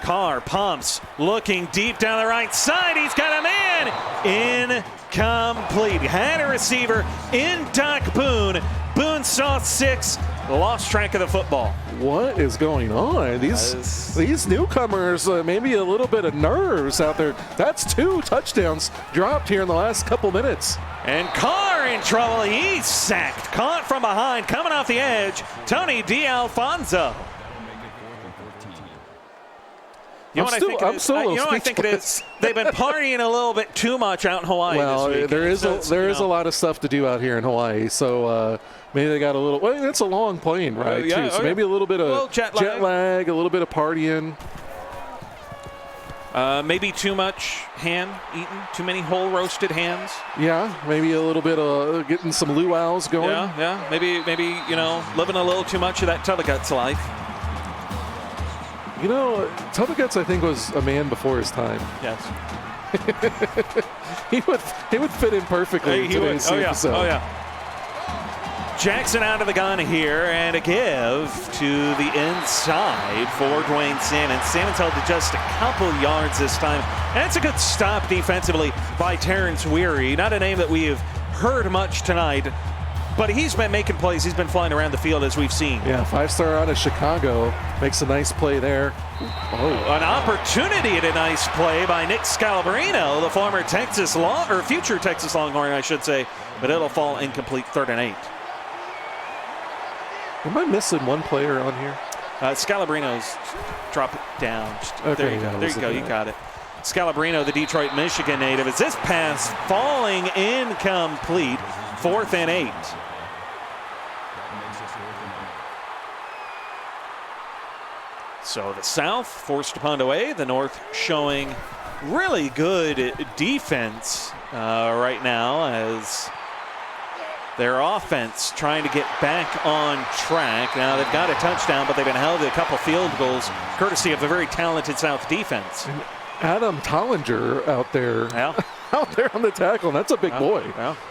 Carr pumps, looking deep down the right side. He's got a man. Incomplete. Had a receiver in Doc Boone. Boone saw 6. Lost track of the football. What is going on? These newcomers, maybe a little bit of nerves out there. That's 2 touchdowns dropped here in the last couple minutes. And Carr in trouble. He's sacked. Caught from behind. Coming off the edge. Tony D'Alfonso. You know what I think it is? They've been partying a little bit too much out in Hawaii well, this week. there is a lot of stuff to do out here in Hawaii. So maybe they got a little. Well, it's a long plane ride too. So maybe a little bit of jet lag, a little bit of partying. Maybe too much ham eaten, too many whole roasted hams. Yeah, maybe a little bit of getting some luau's going. Yeah. Maybe living a little too much of that Tubba life. Tubba Guts, I think, was a man before his time. Yes. he would fit in perfectly in today's episode. Oh, yeah. Jackson out of the gun here, and a give to the inside for Dwayne Salmon. Salmon's held to just a couple yards this time. And it's a good stop defensively by Terrence Weary. Not a name that we have heard much tonight, but he's been making plays. He's been flying around the field as we've seen. Yeah, 5-star out of Chicago. Makes a nice play there. An opportunity at a nice play by Nick Scalabrino, the former future Texas Longhorn, I should say, but it'll fall incomplete. 3rd and 8. Am I missing one player on here? Scalabrino's drop it down. There you go. You got it. Scalabrino, the Detroit, Michigan native. Is this pass falling incomplete? 4th and 8. So the South forced to punt away. The North showing really good defense right now as their offense trying to get back on track. Now they've got a touchdown, but they've been held to a couple field goals courtesy of the very talented South defense. And Adam Tollinger out there. Yeah. Out there on the tackle, and that's a big boy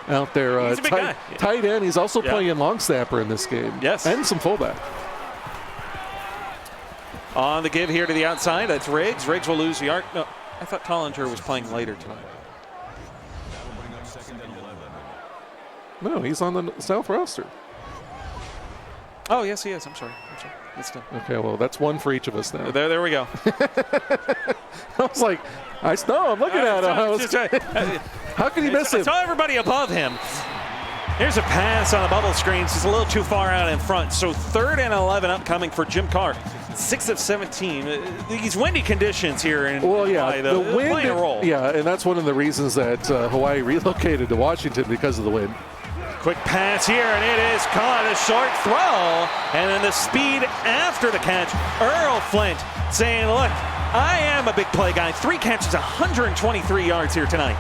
out there. He's a big guy. Tight end. He's also playing long snapper in this game. Yes. And some fullback. On the give here to the outside, that's Riggs. Riggs will lose the arc. No, I thought Tollinger was playing later tonight. No, he's on the South roster. Oh, yes, he is. I'm sorry. Okay, well, that's one for each of us now. There we go. I was like, I'm looking at him. How can you miss him? I saw everybody above him. Here's a pass on the bubble screens. He's a little too far out in front. So 3rd and 11 upcoming for Jim Carr. 6 of 17. These windy conditions here in Hawaii, the wind, playing a role. Yeah, and that's one of the reasons that Hawaii relocated to Washington because of the wind. Quick pass here, and it is caught. A short throw, and then the speed after the catch. Earl Flint saying, look, I am a big play guy. 3 catches, 123 yards here tonight.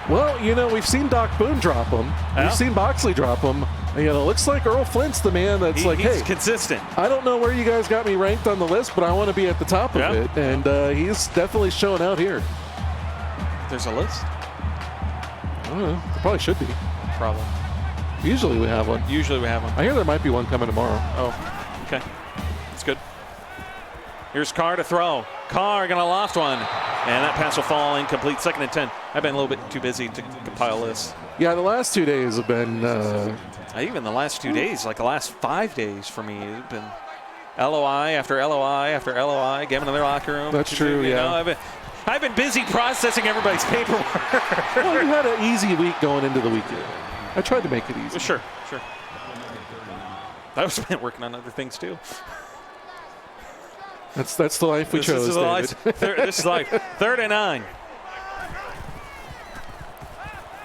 Well, we've seen Doc Boone drop him. We've seen Boxley drop him. It looks like Earl Flint's the man that's he's consistent. I don't know where you guys got me ranked on the list, but I want to be at the top of it. And he's definitely showing out here. There's a list? I don't know. There probably should be. Probably. Usually we have one. I hear there might be one coming tomorrow. Oh, okay. That's good. Here's Carr to throw. Carr going to loft one. And that pass will fall incomplete. 2nd and 10. I've been a little bit too busy to compile this. Yeah, the last 2 days have been... even the last 2 days, like the last 5 days for me, have been LOI after LOI after LOI, getting in their locker room. That's true, I've been busy processing everybody's paperwork. Well, you had an easy week going into the weekend. I tried to make it easy. Sure. I was spent working on other things too. That's the life we chose, David. This is life. 3rd and 9.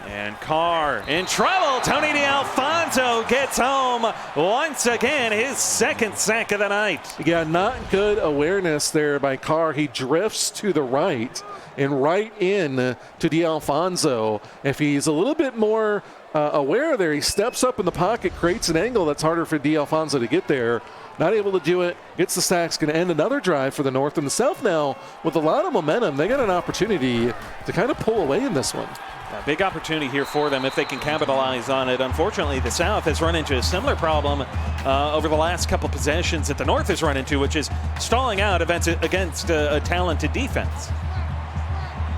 And Carr in trouble. Tony D'Alfonso gets home once again, his 2nd sack of the night. Yeah, not good awareness there by Carr. He drifts to the right and right in to D'Alfonso. If he's a little bit more aware there, he steps up in the pocket, creates an angle that's harder for D'Alfonso to get there. Not able to do it. Gets the sacks. Going to end another drive for the North. And the South now, with a lot of momentum, they got an opportunity to kind of pull away in this one. A big opportunity here for them if they can capitalize on it. Unfortunately, the South has run into a similar problem over the last couple possessions that the North has run into, which is stalling out against a talented defense.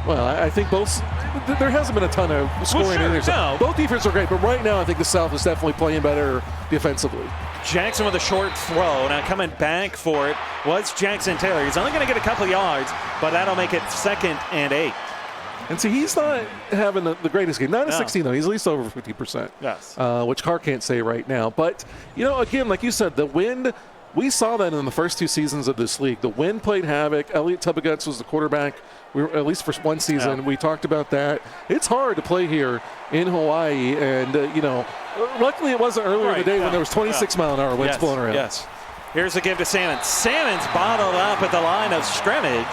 Well, I think there hasn't been a ton of scoring in there. No. Both defenses are great, but right now I think the South is definitely playing better defensively. Jackson with a short throw. Now coming back for it was Jackson Taylor. He's only going to get a couple yards, but that'll make it 2nd and 8. And see, he's not having the greatest game. Not a 16, though. He's at least over 50%. Yes. Which Carr can't say right now. But, again, like you said, the wind, we saw that in the first 2 seasons of this league. The wind played havoc. Elliot Tubbagutz was the quarterback, at least for one season. Yeah. We talked about that. It's hard to play here in Hawaii. And, luckily it wasn't earlier in the day when there was 26-mile-an-hour winds blowing around. Yes. Here's a give to Sammons. Sammons bottled up at the line of scrimmage.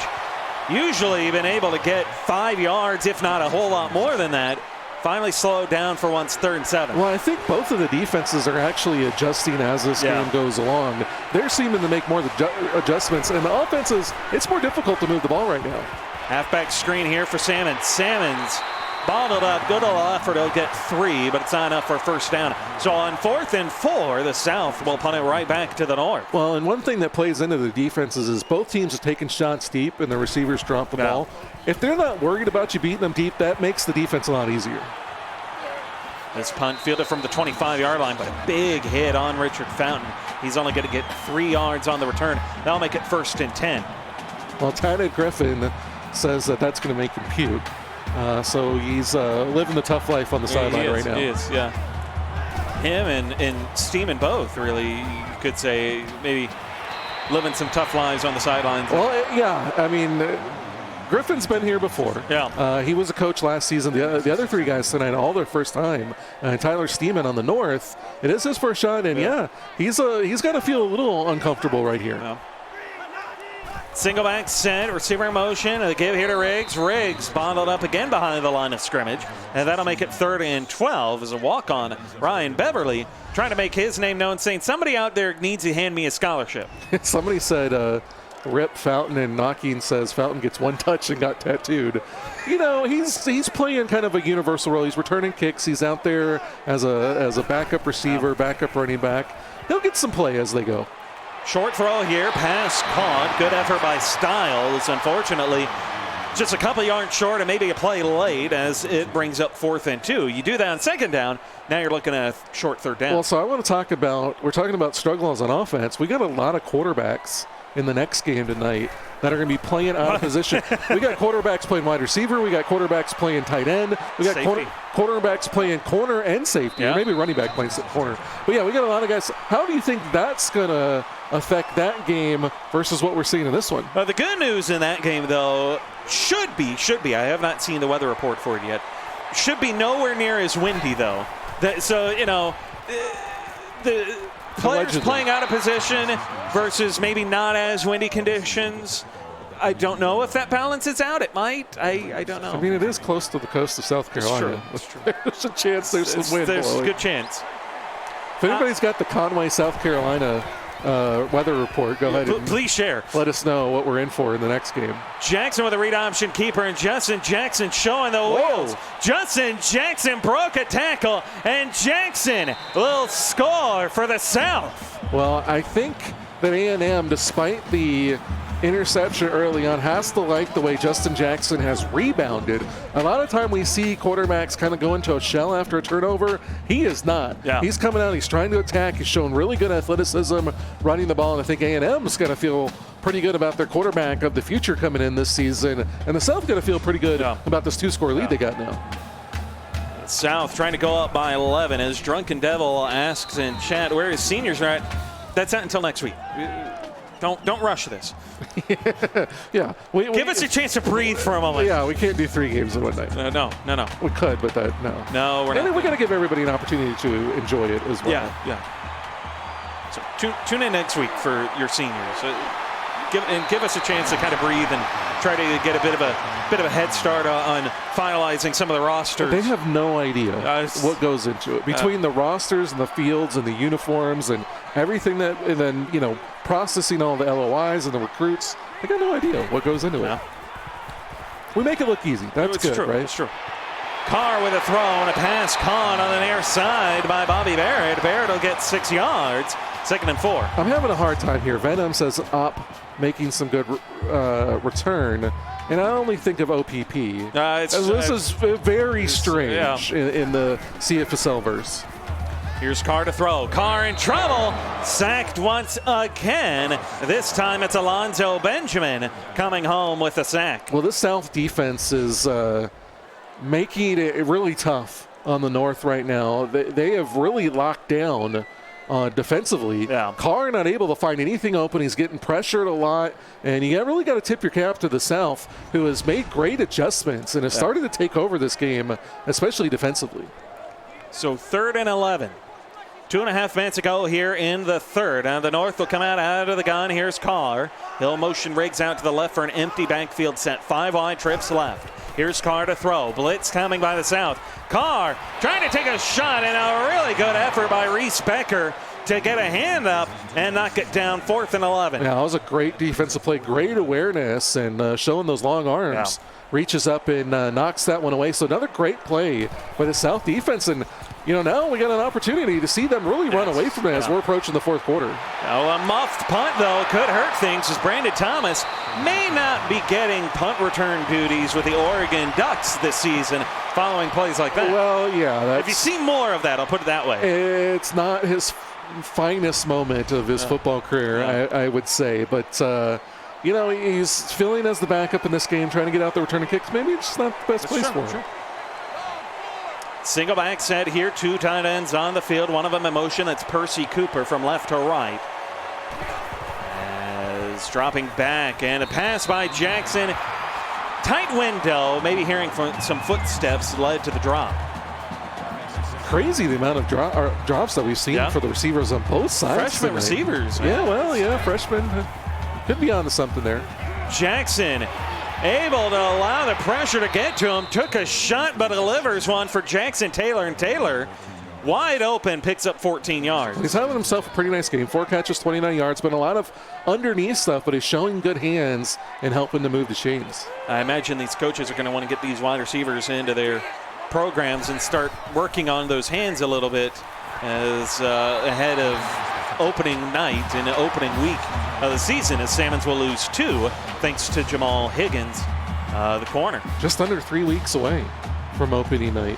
Usually been able to get 5 yards, if not a whole lot more than that. Finally slowed down for once 3rd and 7. Well, I think both of the defenses are actually adjusting as this game goes along. They're seeming to make more of the adjustments. And the offenses, it's more difficult to move the ball right now. Halfback screen here for Sammons. Sammons bottled up. Good little effort. He'll get 3, but it's not enough for a 1st down. So on 4th and 4, the South will punt it right back to the North. Well, and one thing that plays into the defenses is both teams are taking shots deep and the receivers drop the ball. If they're not worried about you beating them deep, that makes the defense a lot easier. This punt fielded from the 25-yard line, but a big hit on Richard Fountain. He's only going to get 3 yards on the return. That'll make it 1st and 10. Well, Tyler Griffin says that's going to make him puke. So he's living the tough life on the sideline right now. He is, yeah. Him and Steeman both, really, you could say, maybe living some tough lives on the sidelines. Well, yeah. I mean, Griffin's been here before. Yeah. He was a coach last season. The other 3 guys tonight, all their first time. Tyler Steeman on the North. It is his first shot, and he's got to feel a little uncomfortable right here. Yeah. Single back set, receiver in motion. A give here to Riggs. Riggs bottled up again behind the line of scrimmage. And that'll make it 3rd and 12 as a walk-on. Ryan Beverly trying to make his name known, saying somebody out there needs to hand me a scholarship. Somebody said, rip Fountain, and Knocking says Fountain gets 1 touch and got tattooed. You know, he's playing kind of a universal role. He's returning kicks. He's out there as a backup receiver, backup running back. He'll get some play as they go. Short throw here, pass caught. Good effort by Styles. Unfortunately, just a couple yards short and maybe a play late as it brings up 4th and 2. You do that on 2nd down, now you're looking at a short 3rd down. Well, so I want to talk about, we're talking about struggles on offense. We got a lot of quarterbacks in the next game tonight that are going to be playing out of position. We got quarterbacks playing wide receiver. We got quarterbacks playing tight end. We got quarterbacks playing corner and safety, or maybe running back playing corner. But yeah, we got a lot of guys. How do you think that's going to affect that game versus what we're seeing in this one? The good news in that game, though, should be, I have not seen the weather report for it yet, should be nowhere near as windy, though. So, you know, the players playing out of position versus maybe not as windy conditions. I don't know if that balances out. It might. I don't know. I mean, it is close to the coast of South Carolina. It's true. There's a chance there's some wind blowing. There's a good chance. If anybody's got the Conway, South Carolina weather report, go ahead and please share. Let us know what we're in for in the next game. Jackson with a read option keeper, and Justin Jackson showing the wheels. Justin Jackson broke a tackle, and Jackson will score for the South. Well, I think that A&M, despite the interception early on, has to like the way Justin Jackson has rebounded. A lot of time we see quarterbacks kind of go into a shell after a turnover. He is not. Yeah. He's coming out. He's trying to attack. He's showing really good athleticism running the ball. And I think A&M is going to feel pretty good about their quarterback of the future coming in this season. And the South going to feel pretty good about this 2-score lead they got now. South trying to go up by 11 as Drunken Devil asks in chat where his seniors are at. That's not until next week. Don't rush this. Yeah. Give us a chance to breathe for a moment. Yeah, we can't do 3 games in one night. No. We could, but no. No, we're not. And we got to give everybody an opportunity to enjoy it as well. Yeah. So tune in next week for your seniors. Give us a chance to kind of breathe and try to get a bit of a head start on finalizing some of the rosters. They have no idea what goes into it between the rosters and the fields and the uniforms and everything and then processing all the LOIs and the recruits. They got no idea what goes into it. We make it look easy. That's good, true, right? It's true. Carr with a throw and a pass caught on the near side by Bobby Barrett. Barrett will get 6 yards. 2nd and 4. I'm having a hard time here. Venom says up, making some good return. And I only think of OPP. This is very strange in the Cfsl verse. Here's Carr to throw. Carr in trouble. Sacked once again. This time it's Alonzo Benjamin coming home with a sack. Well, this South defense is making it really tough on the North right now. They have really locked down defensively. Carr not able to find anything open. He's getting pressured a lot. And you really got to tip your cap to the South, who has made great adjustments and has started to take over this game, especially defensively. So 3rd and 11. 2.5 minutes ago here in the 3rd. Now the North will come out of the gun. Here's Carr. He'll motion Riggs out to the left for an empty backfield set. 5 wide trips left. Here's Carr to throw. Blitz coming by the South. Carr trying to take a shot, and a really good effort by Reese Becker to get a hand up and knock it down. 4th and 11. Yeah, that was a great defensive play. Great awareness and showing those long arms. Reaches up and knocks that one away. So another great play by the South defense. And, now we got an opportunity to see them really run away from it as we're approaching the 4th quarter. A muffed punt, though, could hurt things as Brandon Thomas may not be getting punt return duties with the Oregon Ducks this season following plays like that. Well, yeah. If you see more of that, I'll put it that way. It's not his finest moment of his football career, I would say. But, he's filling as the backup in this game, trying to get out the returning kicks. Maybe it's just not the best place for him. Single back set here, 2 tight ends on the field. One of them in motion. That's Percy Cooper from left to right. As dropping back and a pass by Jackson. Tight window, maybe hearing from some footsteps led to the drop. Crazy the amount of drops that we've seen for the receivers on both sides. Freshman receivers. Freshmen. Could be onto something there. Jackson able to allow the pressure to get to him. Took a shot, but delivers one for Jackson Taylor. And Taylor, wide open, picks up 14 yards. He's having himself a pretty nice game. 4 catches, 29 yards. Been a lot of underneath stuff, but he's showing good hands and helping to move the chains. I imagine these coaches are going to want to get these wide receivers into their programs and start working on those hands a little bit as ahead of opening night and opening week of the season, as Salmons will lose 2 thanks to Jamal Higgins, the corner. Just under 3 weeks away from opening night.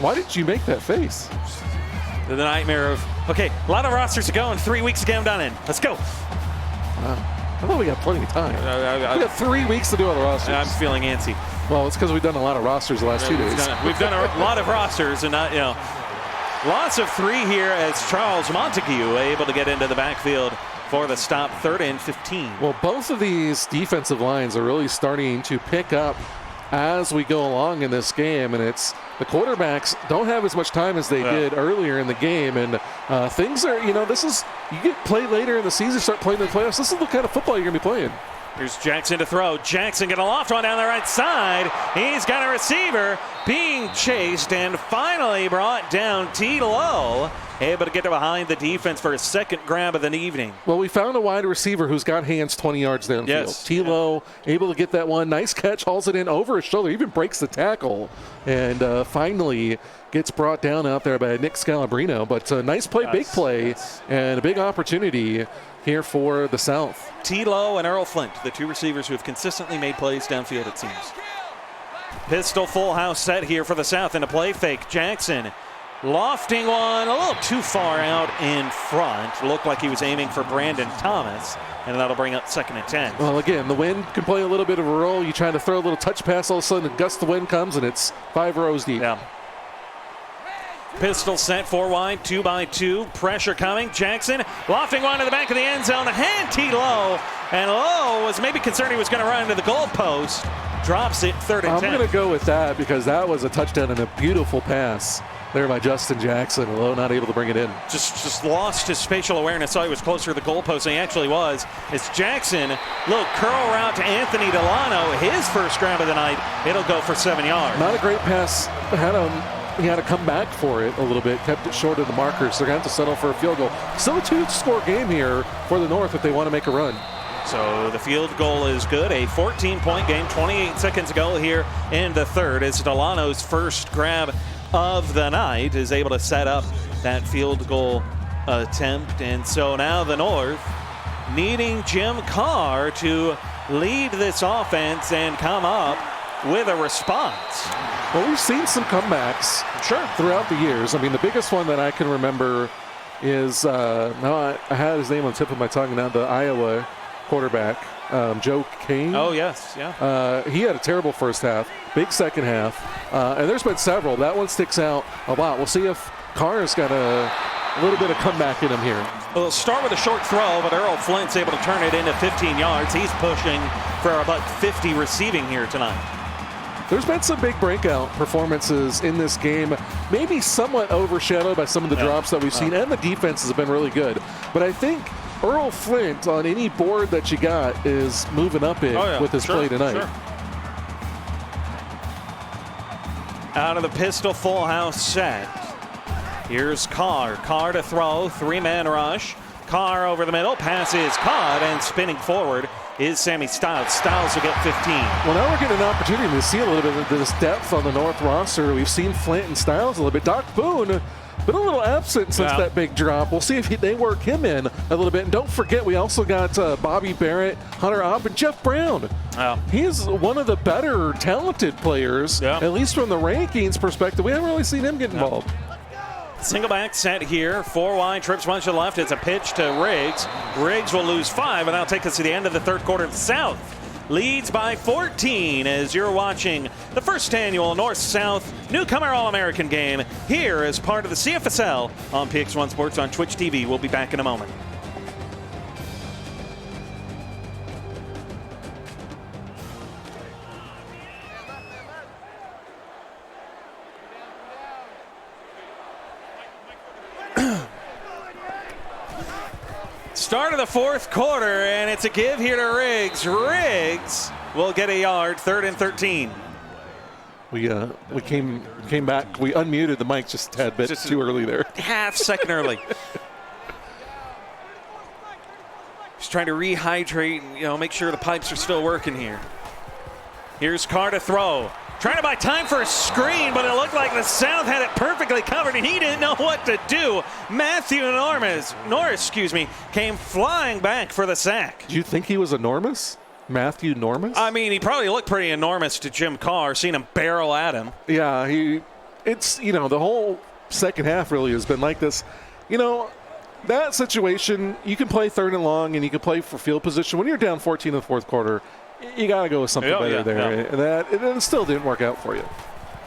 Why did you make that face? The nightmare of, okay, a lot of rosters to go and 3 weeks to get them done in. Let's go. I thought we got plenty of time. We got 3 weeks to do all the rosters. I'm feeling antsy. Well, it's because we've done a lot of rosters the last 2 days. We've done a lot of rosters, and not, lots of 3 here as Charles Montague able to get into the backfield for the stop, 3rd and 15. Well, both of these defensive lines are really starting to pick up as we go along in this game, and it's the quarterbacks don't have as much time as they did earlier in the game, and things are, this is, you get played later in the season, start playing in the playoffs, this is the kind of football you're going to be playing. Here's Jackson to throw. Jackson going to loft one down the right side. He's got a receiver being chased and finally brought down. T. Lowe able to get behind the defense for his 2nd grab of the evening. Well, we found a wide receiver who's got hands 20 yards downfield. Yes. T. Lowe able to get that one. Nice catch, hauls it in over his shoulder, even breaks the tackle, and finally gets brought down out there by Nick Scalabrino. But a nice play, big play, and a big opportunity here for the South. T. Lowe and Earl Flint, the 2 receivers who have consistently made plays downfield, it seems. Pistol full house set here for the South in a play fake. Jackson lofting one a little too far out in front. Looked like he was aiming for Brandon Thomas, and that'll bring up 2nd and 10. Well, again, the wind can play a little bit of a role. You try to throw a little touch pass, all of a sudden a gust of wind comes, and it's 5 rows deep. Yeah. Pistol set 4 wide, 2 by 2. Pressure coming. Jackson lofting one to the back of the end zone. Hand T. Lowe. And Lowe was maybe concerned he was going to run into the goalpost. Drops it 3rd and 10. I'm going to go with that because that was a touchdown and a beautiful pass there by Justin Jackson. Lowe not able to bring it in. Just lost his spatial awareness. Saw he was closer to the goalpost than he actually was. It's Jackson. Little curl route to Anthony Delano. His 1st grab of the night. It'll go for 7 yards. Not a great pass. He had to come back for it a little bit, kept it short of the markers. They're going to have to settle for a field goal. Still a 2-score game here for the North if they want to make a run. So the field goal is good. A 14-point game, 28 seconds ago here in the 3rd. As Delano's 1st grab of the night is able to set up that field goal attempt. And so now the North needing Jim Carr to lead this offense and come up with a response. Well, we've seen some comebacks throughout the years. I mean, the biggest one that I can remember is, now I had his name on the tip of my tongue now, the Iowa quarterback, Joe Kane. Oh, yes, yeah. He had a terrible 1st half, big 2nd half, and there's been several. That one sticks out a lot. We'll see if Carr's got a little bit of comeback in him here. Well, start with a short throw, but Earl Flint's able to turn it into 15 yards. He's pushing for about 50 receiving here tonight. There's been some big breakout performances in this game, maybe somewhat overshadowed by some of the drops that we've seen, and the defense has been really good. But I think Earl Flint, on any board that you got, is moving up in with his play tonight. Out of the pistol full house set. Here's Carr. Carr to throw, 3-man rush. Carr over the middle, pass is caught, and spinning forward is Sammy Styles. Styles will get 15. Well, now we're getting an opportunity to see a little bit of this depth on the North roster. We've seen Flint and Styles a little bit. Doc Boone been a little absent since that big drop. We'll see if they work him in a little bit. And don't forget, we also got Bobby Barrett, Hunter Opp, and Jeff Brown. He's one of the better talented players, at least from the rankings perspective. We haven't really seen him get involved. Single back set here, 4 wide, trips one to the left. It's a pitch to Riggs. Riggs will lose 5, and that'll take us to the end of the 3rd quarter. The South leads by 14 as you're watching the 1st annual North-South Newcomer All-American game here as part of the Cfsl on PX1 Sports on Twitch TV. We'll be back in a moment. Start of the fourth quarter, and it's a give here to Riggs. Riggs will get a yard, 3rd and 13. We came back. We unmuted the mic just a tad bit too early there. Half second early. Just trying to rehydrate and make sure the pipes are still working here. Here's Carr to throw. Trying to buy time for a screen, but it looked like the South had it perfectly covered, and he didn't know what to do. Matthew Norris, came flying back for the sack. Do you think he was enormous? Matthew Norris? I mean, he probably looked pretty enormous to Jim Carr, seeing him barrel at him. Yeah, the whole second half really has been like this. That situation, you can play 3rd and long, and you can play for field position. When you're down 14 in the fourth quarter, you got to go with something better there. Yeah. And it still didn't work out for you.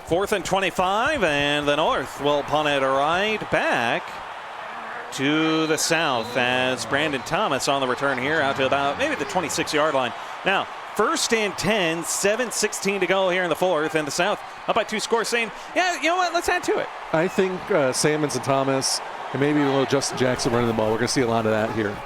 4th and 25, and the North will punt it right back to the South as Brandon Thomas on the return here out to about maybe the 26-yard line. Now, 1st and 10, 7:16 to go here in the fourth, and the South up by 2 scores saying, yeah, you know what, let's add to it. I think Sammons and Thomas and maybe a little Justin Jackson running the ball. We're going to see a lot of that here.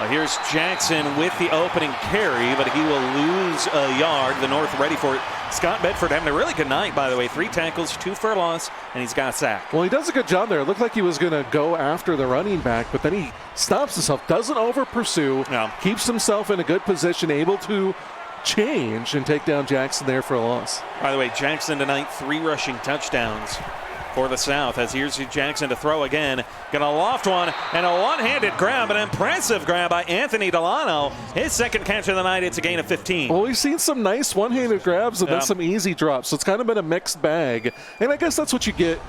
Here's Jackson with the opening carry, but he will lose a yard. The North ready for it. Scott Bedford having a really good night, by the way. 3 tackles, 2 for a loss, and he's got a sack. Well, he does a good job there. It looked like he was going to go after the running back, but then he stops himself, doesn't over-pursue, keeps himself in a good position, able to change and take down Jackson there for a loss. By the way, Jackson tonight, 3 rushing touchdowns for the South, as here's Jackson to throw again. Gonna loft one, and a one-handed grab, an impressive grab by Anthony Delano. His 2nd catch of the night, it's a gain of 15. Well, we've seen some nice one-handed grabs and then some easy drops, so it's kind of been a mixed bag. And I guess that's what you get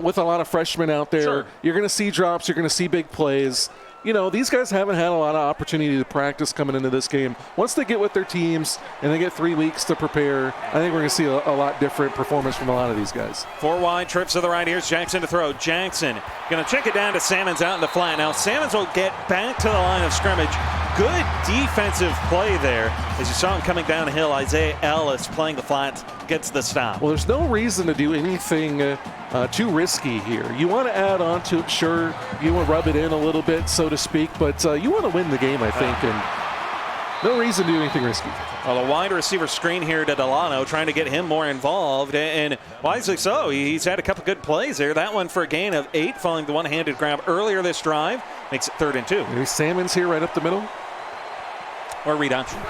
with a lot of freshmen out there. Sure. You're gonna see drops, you're gonna see big plays. These guys haven't had a lot of opportunity to practice coming into this game. Once they get with their teams and they get 3 weeks to prepare, I think we're going to see a lot different performance from a lot of these guys. 4 wide trips to the right. Here's Jackson to throw. Jackson going to check it down to Sammons out in the flat. Now Sammons will get back to the line of scrimmage. Good defensive play there. As you saw him coming downhill, Isaiah Ellis playing the flat gets the stop. Well, there's no reason to do anything too risky here. You want to add on to it, sure. You want to rub it in a little bit, so to speak, but you want to win the game, I think, and no reason to do anything risky. Well, a wide receiver screen here to Delano, trying to get him more involved, and wisely so. He's had a couple good plays there. That one for a gain of 8, following the one-handed grab earlier this drive, makes it 3rd and 2. Maybe Sammons here right up the middle. Or read option.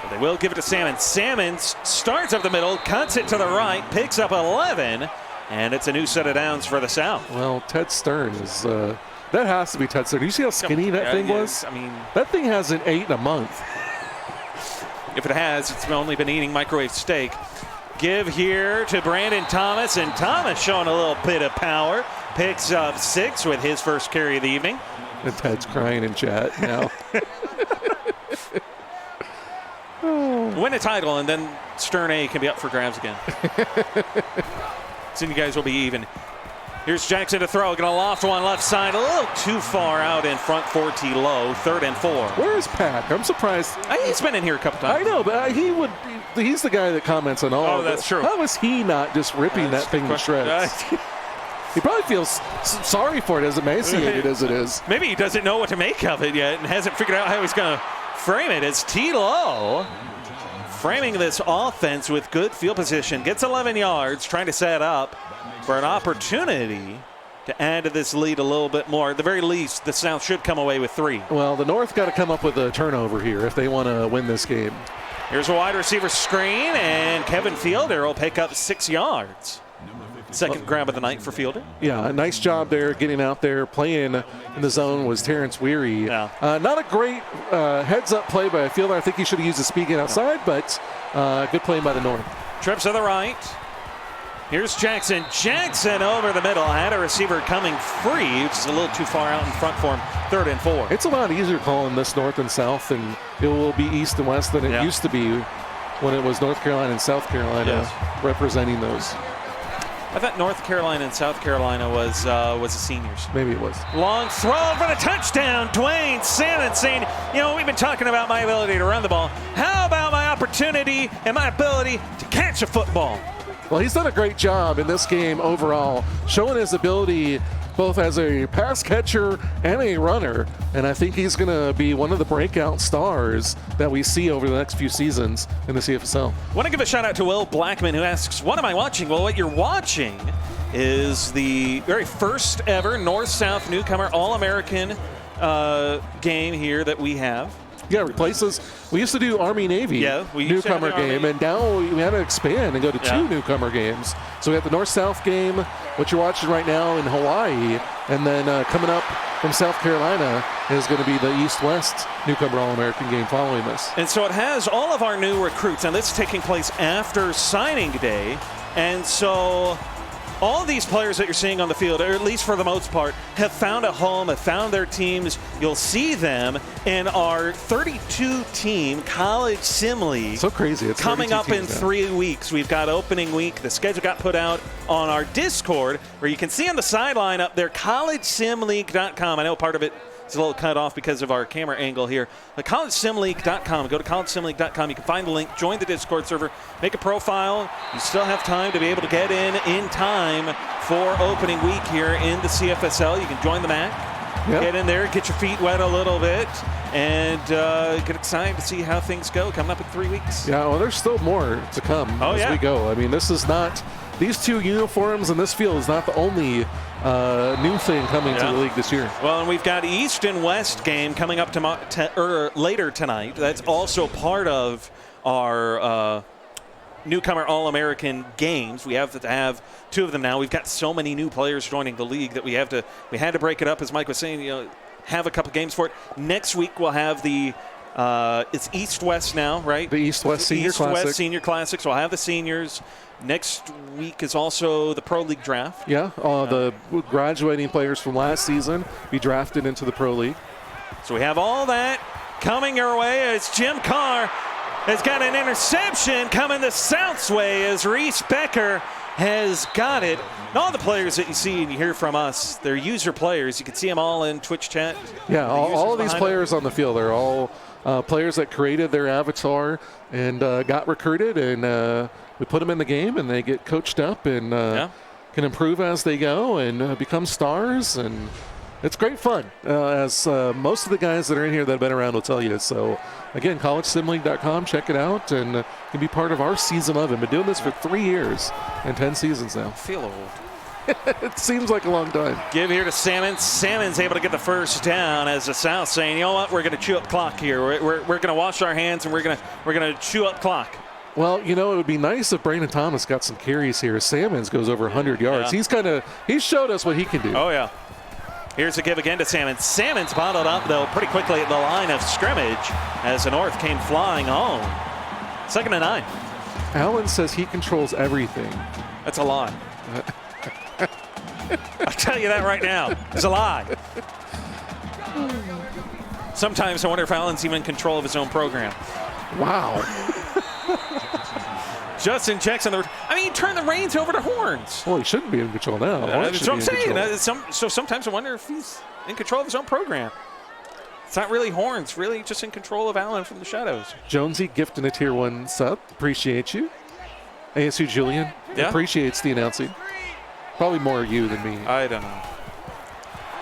But they will give it to Sammons. Sammons starts up the middle, cuts it to the right, picks up 11, and it's a new set of downs for the South. Well, Ted Stern is, that has to be Ted Stern. Do you see how skinny that thing was? I mean, that thing hasn't ate in a month. If it has, it's only been eating microwave steak. Give here to Brandon Thomas, and Thomas showing a little bit of power. Picks up 6 with his first carry of the evening. And Ted's crying in chat now. Win a title, and then Stern A can be up for grabs again. Soon you guys will be even. Here's Jackson to throw. Going to loft one left side. A little too far out in front for T-Low. 3rd and 4. Where is Pat? I'm surprised. He's been in here a couple times. I know, but he's the guy that comments on all of it. That's true. How is he not just ripping that thing to shreds? He probably feels sorry for it, as emaciated as it is. Maybe he doesn't know what to make of it yet and hasn't figured out how he's going to frame it. As T-Low framing this offense with good field position, gets 11 yards, trying to set up for an opportunity to add to this lead a little bit more. At the very least, the South should come away with 3. Well, the North got to come up with a turnover here if they want to win this game. Here's a wide receiver screen, and Kevin Fielder will pick up 6 yards. 2nd grab of the night for Fielder. Yeah, a nice job there getting out there. Playing in the zone was Terrence Weary. Yeah. Not a great heads-up play by Fielder. I think he should have used his speed outside, but good play by the North. Trips to the right. Here's Jackson. Jackson over the middle. Had a receiver coming free, which is a little too far out in front for him. 3rd and 4. It's a lot easier calling this North and South, and it will be East and West than it used to be when it was North Carolina and South Carolina representing those. I thought North Carolina and South Carolina was the seniors. Maybe it was. Long throw for the touchdown. Dwayne Sammons saying, we've been talking about my ability to run the ball. How about my opportunity and my ability to catch a football? Well, he's done a great job in this game overall, showing his ability both as a pass catcher and a runner. And I think he's going to be one of the breakout stars that we see over the next few seasons in the CFSL. Want to give a shout out to Will Blackman, who asks, what am I watching? Well, what you're watching is the very first ever North-South Newcomer All-American game here that we have. Yeah, replaces. We used to do Army-Navy newcomer game, and now we had to expand and go to 2 newcomer games. So we have the North-South game, what you're watching right now in Hawaii, and then coming up from South Carolina is going to be the East-West newcomer All-American game following this. And so it has all of our new recruits, and this is taking place after signing day, and so all these players that you're seeing on the field, or at least for the most part, have found a home, have found their teams. You'll see them in our 32-team College Sim League. So crazy. It's coming up in 3 weeks. We've got opening week. The schedule got put out on our Discord, where you can see on the sideline up there, collegesimleague.com. I know part of it is a little cut off because of our camera angle here. But collegesimleague.com. Go to collegesimleague.com. You can find the link. Join the Discord server. Make a profile. You still have time to be able to get in time for opening week here in the CFSL. You can join the MAC. Get in there, get your feet wet a little bit, and get excited to see how things go coming up in 3 weeks. Yeah, well, there's still more to come as we go. I mean, this is not – these 2 uniforms in this field is not the only new thing coming to the league this year. Well, and we've got East and West game coming up later tonight. That's also part of our newcomer All-American games. We have to have 2 of them now. We've got so many new players joining the league that we had to break it up, as Mike was saying, have a couple games for it. Next week we'll have the it's East-West now, right? The East-West Senior Classic. East-West Senior Classic, so I'll have the seniors. Next week is also the Pro League draft. Yeah, the graduating players from last season be drafted into the Pro League. So we have all that coming our way as Jim Carr has got an interception coming the South's way as Reese Becker has got it. And all the players that you see and you hear from us, they're user players. You can see them all in Twitch chat. Yeah, all of these players on the field, they're all players that created their avatar and got recruited, and we put them in the game, and they get coached up and can improve as they go and become stars. And it's great fun, as most of the guys that are in here that have been around will tell you. So, again, collegesimleague.com, check it out, and can be part of our Season 11. Been doing this for 3 years and 10 seasons now. I feel old. It seems like a long time. Give here to Salmons. Salmons able to get the first down as the South saying, you know what, we're going to chew up clock here. We're going to wash our hands, and we're going to chew up clock. Well, it would be nice if Brandon Thomas got some carries here. Salmons goes over 100 yards. He's showed us what he can do. Oh, yeah. Here's a give again to Salmons. Salmons bottled up, though, pretty quickly at the line of scrimmage as the North came flying home. 2nd and 9. Allen says he controls everything. That's a lie. I'll tell you that right now. It's a lie. Sometimes I wonder if Allen's even in control of his own program. Wow. Justin checks on the. Turn the reins over to Horns. Well, he shouldn't be in control now. That's what I'm saying. So sometimes I wonder if he's in control of his own program. It's not really Horns, really just in control of Allen from the shadows. Jonesy gifting a tier 1 sub. Appreciate you. ASU Julian appreciates the announcing. Probably more you than me. I don't know.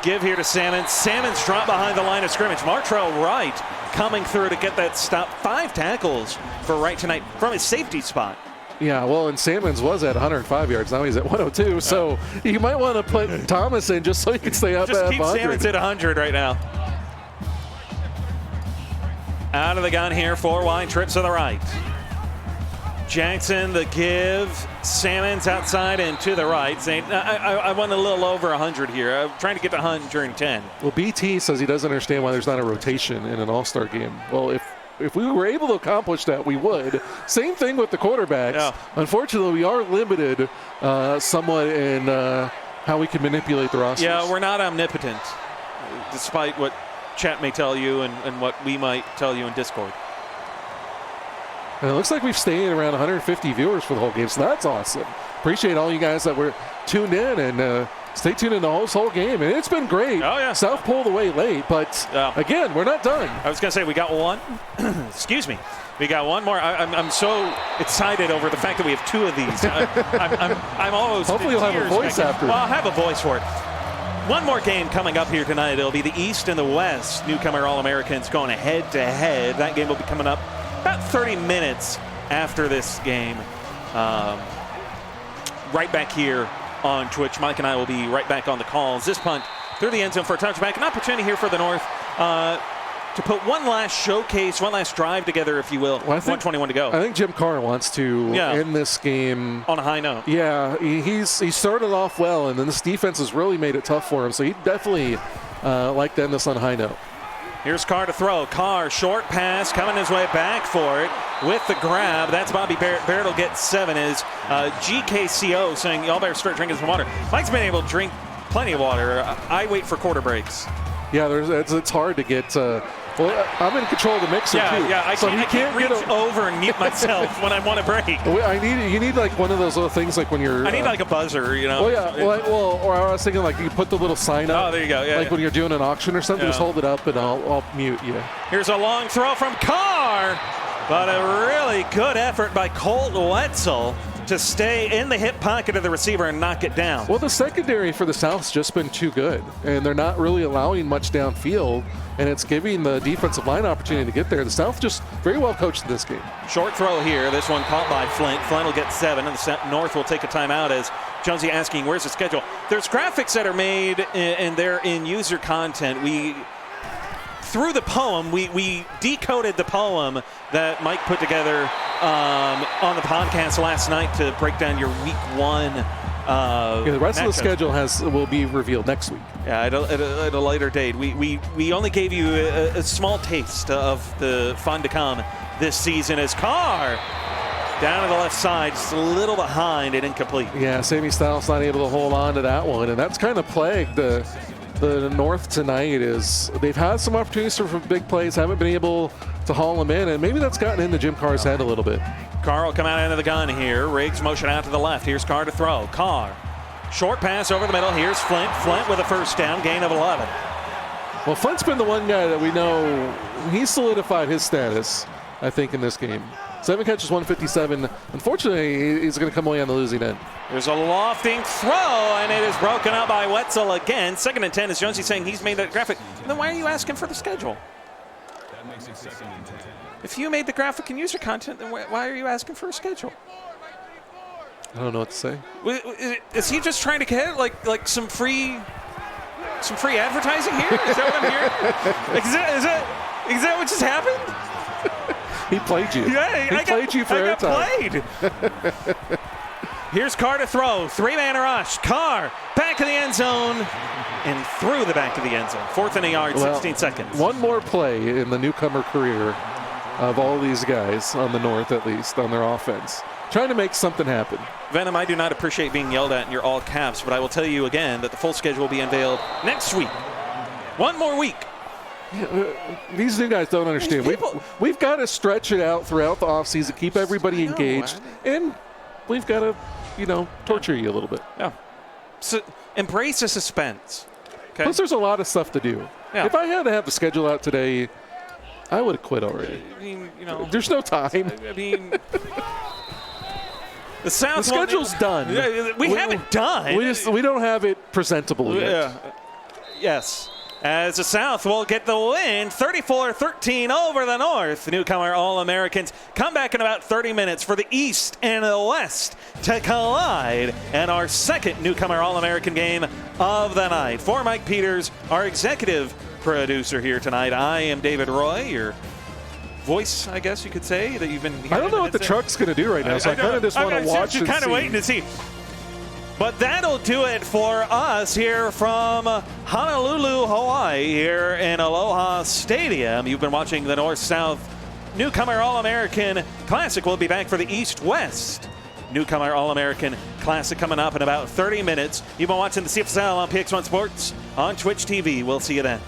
Give here to Salmons. Salmons drop behind the line of scrimmage. Martrell Wright coming through to get that stop. 5 tackles for Wright tonight from his safety spot. Yeah, well, and Salmons was at 105 yards. Now he's at 102. So you might want to put Thomas in just so he can stay up at 100. Just keep Salmons at 100 right now. Out of the gun here, 4 wide trips to the right. Jackson, the give. Salmons outside and to the right. Saying, I want a little over 100 here. I'm trying to get to 110. Well, BT says he doesn't understand why there's not a rotation in an all-star game. Well, if we were able to accomplish that, we would. Same thing with the quarterbacks. Yeah. Unfortunately, we are limited somewhat in how we can manipulate the rosters. Yeah, we're not omnipotent, despite what chat may tell you and what we might tell you in Discord. And it looks like we've stayed around 150 viewers for the whole game, so that's awesome. Appreciate all you guys that were tuned in, and stay tuned in the whole game. And it's been great. Oh, yeah. South pulled away late, but again, we're not done. I was going to say we got one. Excuse me. We got one more. I'm so excited over the fact that we have 2 of these. I'm almost. Hopefully you'll have a voice after. Well, I'll have a voice for it. one more game coming up here tonight. It'll be the East and the West Newcomer All-Americans going head-to-head. That game will be coming up about 30 minutes after this game. Right back here on Twitch. Mike and I will be right back on the calls. This punt through the end zone for a touchback. An opportunity here for the North to put one last showcase, one last drive together, if you will. 1:21 to go. I think Jim Carr wants to end this game on a high note. Yeah, he started off well, and then this defense has really made it tough for him. So he definitely like to end this on a high note. Here's Carr to throw. Carr, short pass, coming his way back for it with the grab. That's Bobby Barrett. Barrett will get 7. Is GKCO saying, y'all better start drinking some water. Mike's been able to drink plenty of water. I wait for quarter breaks. Yeah, it's hard to get. Well, I'm in control of the mixer too. Yeah, I can't reach over and mute myself when I want to break. You need like one of those little things like when you're. I need like a buzzer, you know. Well, yeah. Or I was thinking like you put the little sign up. Oh, there you go. Yeah. Like when you're doing an auction or something, just hold it up and I'll mute you. Here's a long throw from Carr, but a really good effort by Colt Wetzel to stay in the hip pocket of the receiver and knock it down. Well, the secondary for the South's just been too good, and they're not really allowing much downfield, and it's giving the defensive line opportunity to get there. The South just very well coached in this game. Short throw here. This one caught by Flint. Flint will get 7, and the North will take a timeout as Jonesy asking, where's the schedule? There's graphics that are made, and they're in user content. Through the poem, we decoded the poem that Mike put together on the podcast last night to break down your week 1. The rest of the schedule will be revealed next week. Yeah, at a later date. We only gave you a small taste of the fun to come this season as Carr down to the left side, just a little behind and incomplete. Yeah, Sammy Styles not able to hold on to that one, and that's kind of plagued the North tonight. Is they've had some opportunities for big plays, haven't been able to haul them in, and maybe that's gotten into Jim Carr's head a little bit. Carr will come out into the gun here. Riggs motion out to the left. Here's Carr to throw. Carr, short pass over the middle. Here's Flint. Flint with a first down, gain of 11. Well, Flint's been the one guy that we know he solidified his status, I think, in this game. 7 catches, 157. Unfortunately, he's going to come away on the losing end. There's a lofting throw, and it is broken up by Wetzel again. 2nd and 10 is Jonesy saying he's made that graphic. Then why are you asking for the schedule? That makes it 2nd and 10. If you made the graphic and user content, then why are you asking for a schedule? I don't know what to say. Is he just trying to get like some free advertising here? Is that what I'm hearing? Is that what just happened? He played you. Yeah, he played you for I airtime. got played. Here's Carr to throw. 3-man rush. Carr back of the end zone and through the back of the end zone. 4th and a yard, 16 seconds. One more play in the newcomer career of all these guys on the North, at least, on their offense. Trying to make something happen. Venom, I do not appreciate being yelled at in your all caps, but I will tell you again that the full schedule will be unveiled next week. One more week. Yeah, these new guys don't understand. We've got to stretch it out throughout the offseason, keep everybody engaged, and we've got to, torture you a little bit. Yeah. So embrace the suspense. Okay? Plus, there's a lot of stuff to do. Yeah. If I had to have the schedule out today, I would have quit already. I mean, there's no time. I mean, the schedule's done. We have it done. We don't have it presentable yet. Yeah. Yes. As the South will get the win, 34-13 over the North. The newcomer All-Americans come back in about 30 minutes for the East and the West to collide in our 2nd newcomer All-American game of the night. For Mike Peters, our executive producer here tonight, I am David Roy, your voice, I guess you could say, that you've been hearing. I don't know what the truck's going to do right now, so I kind of just want to watch and see. Kind of waiting to see. But that'll do it for us here from Honolulu, Hawaii, here in Aloha Stadium. You've been watching the North-South Newcomer All-American Classic. We'll be back for the East-West Newcomer All-American Classic coming up in about 30 minutes. You've been watching the Cfsl on PX1 Sports on Twitch TV. We'll see you then.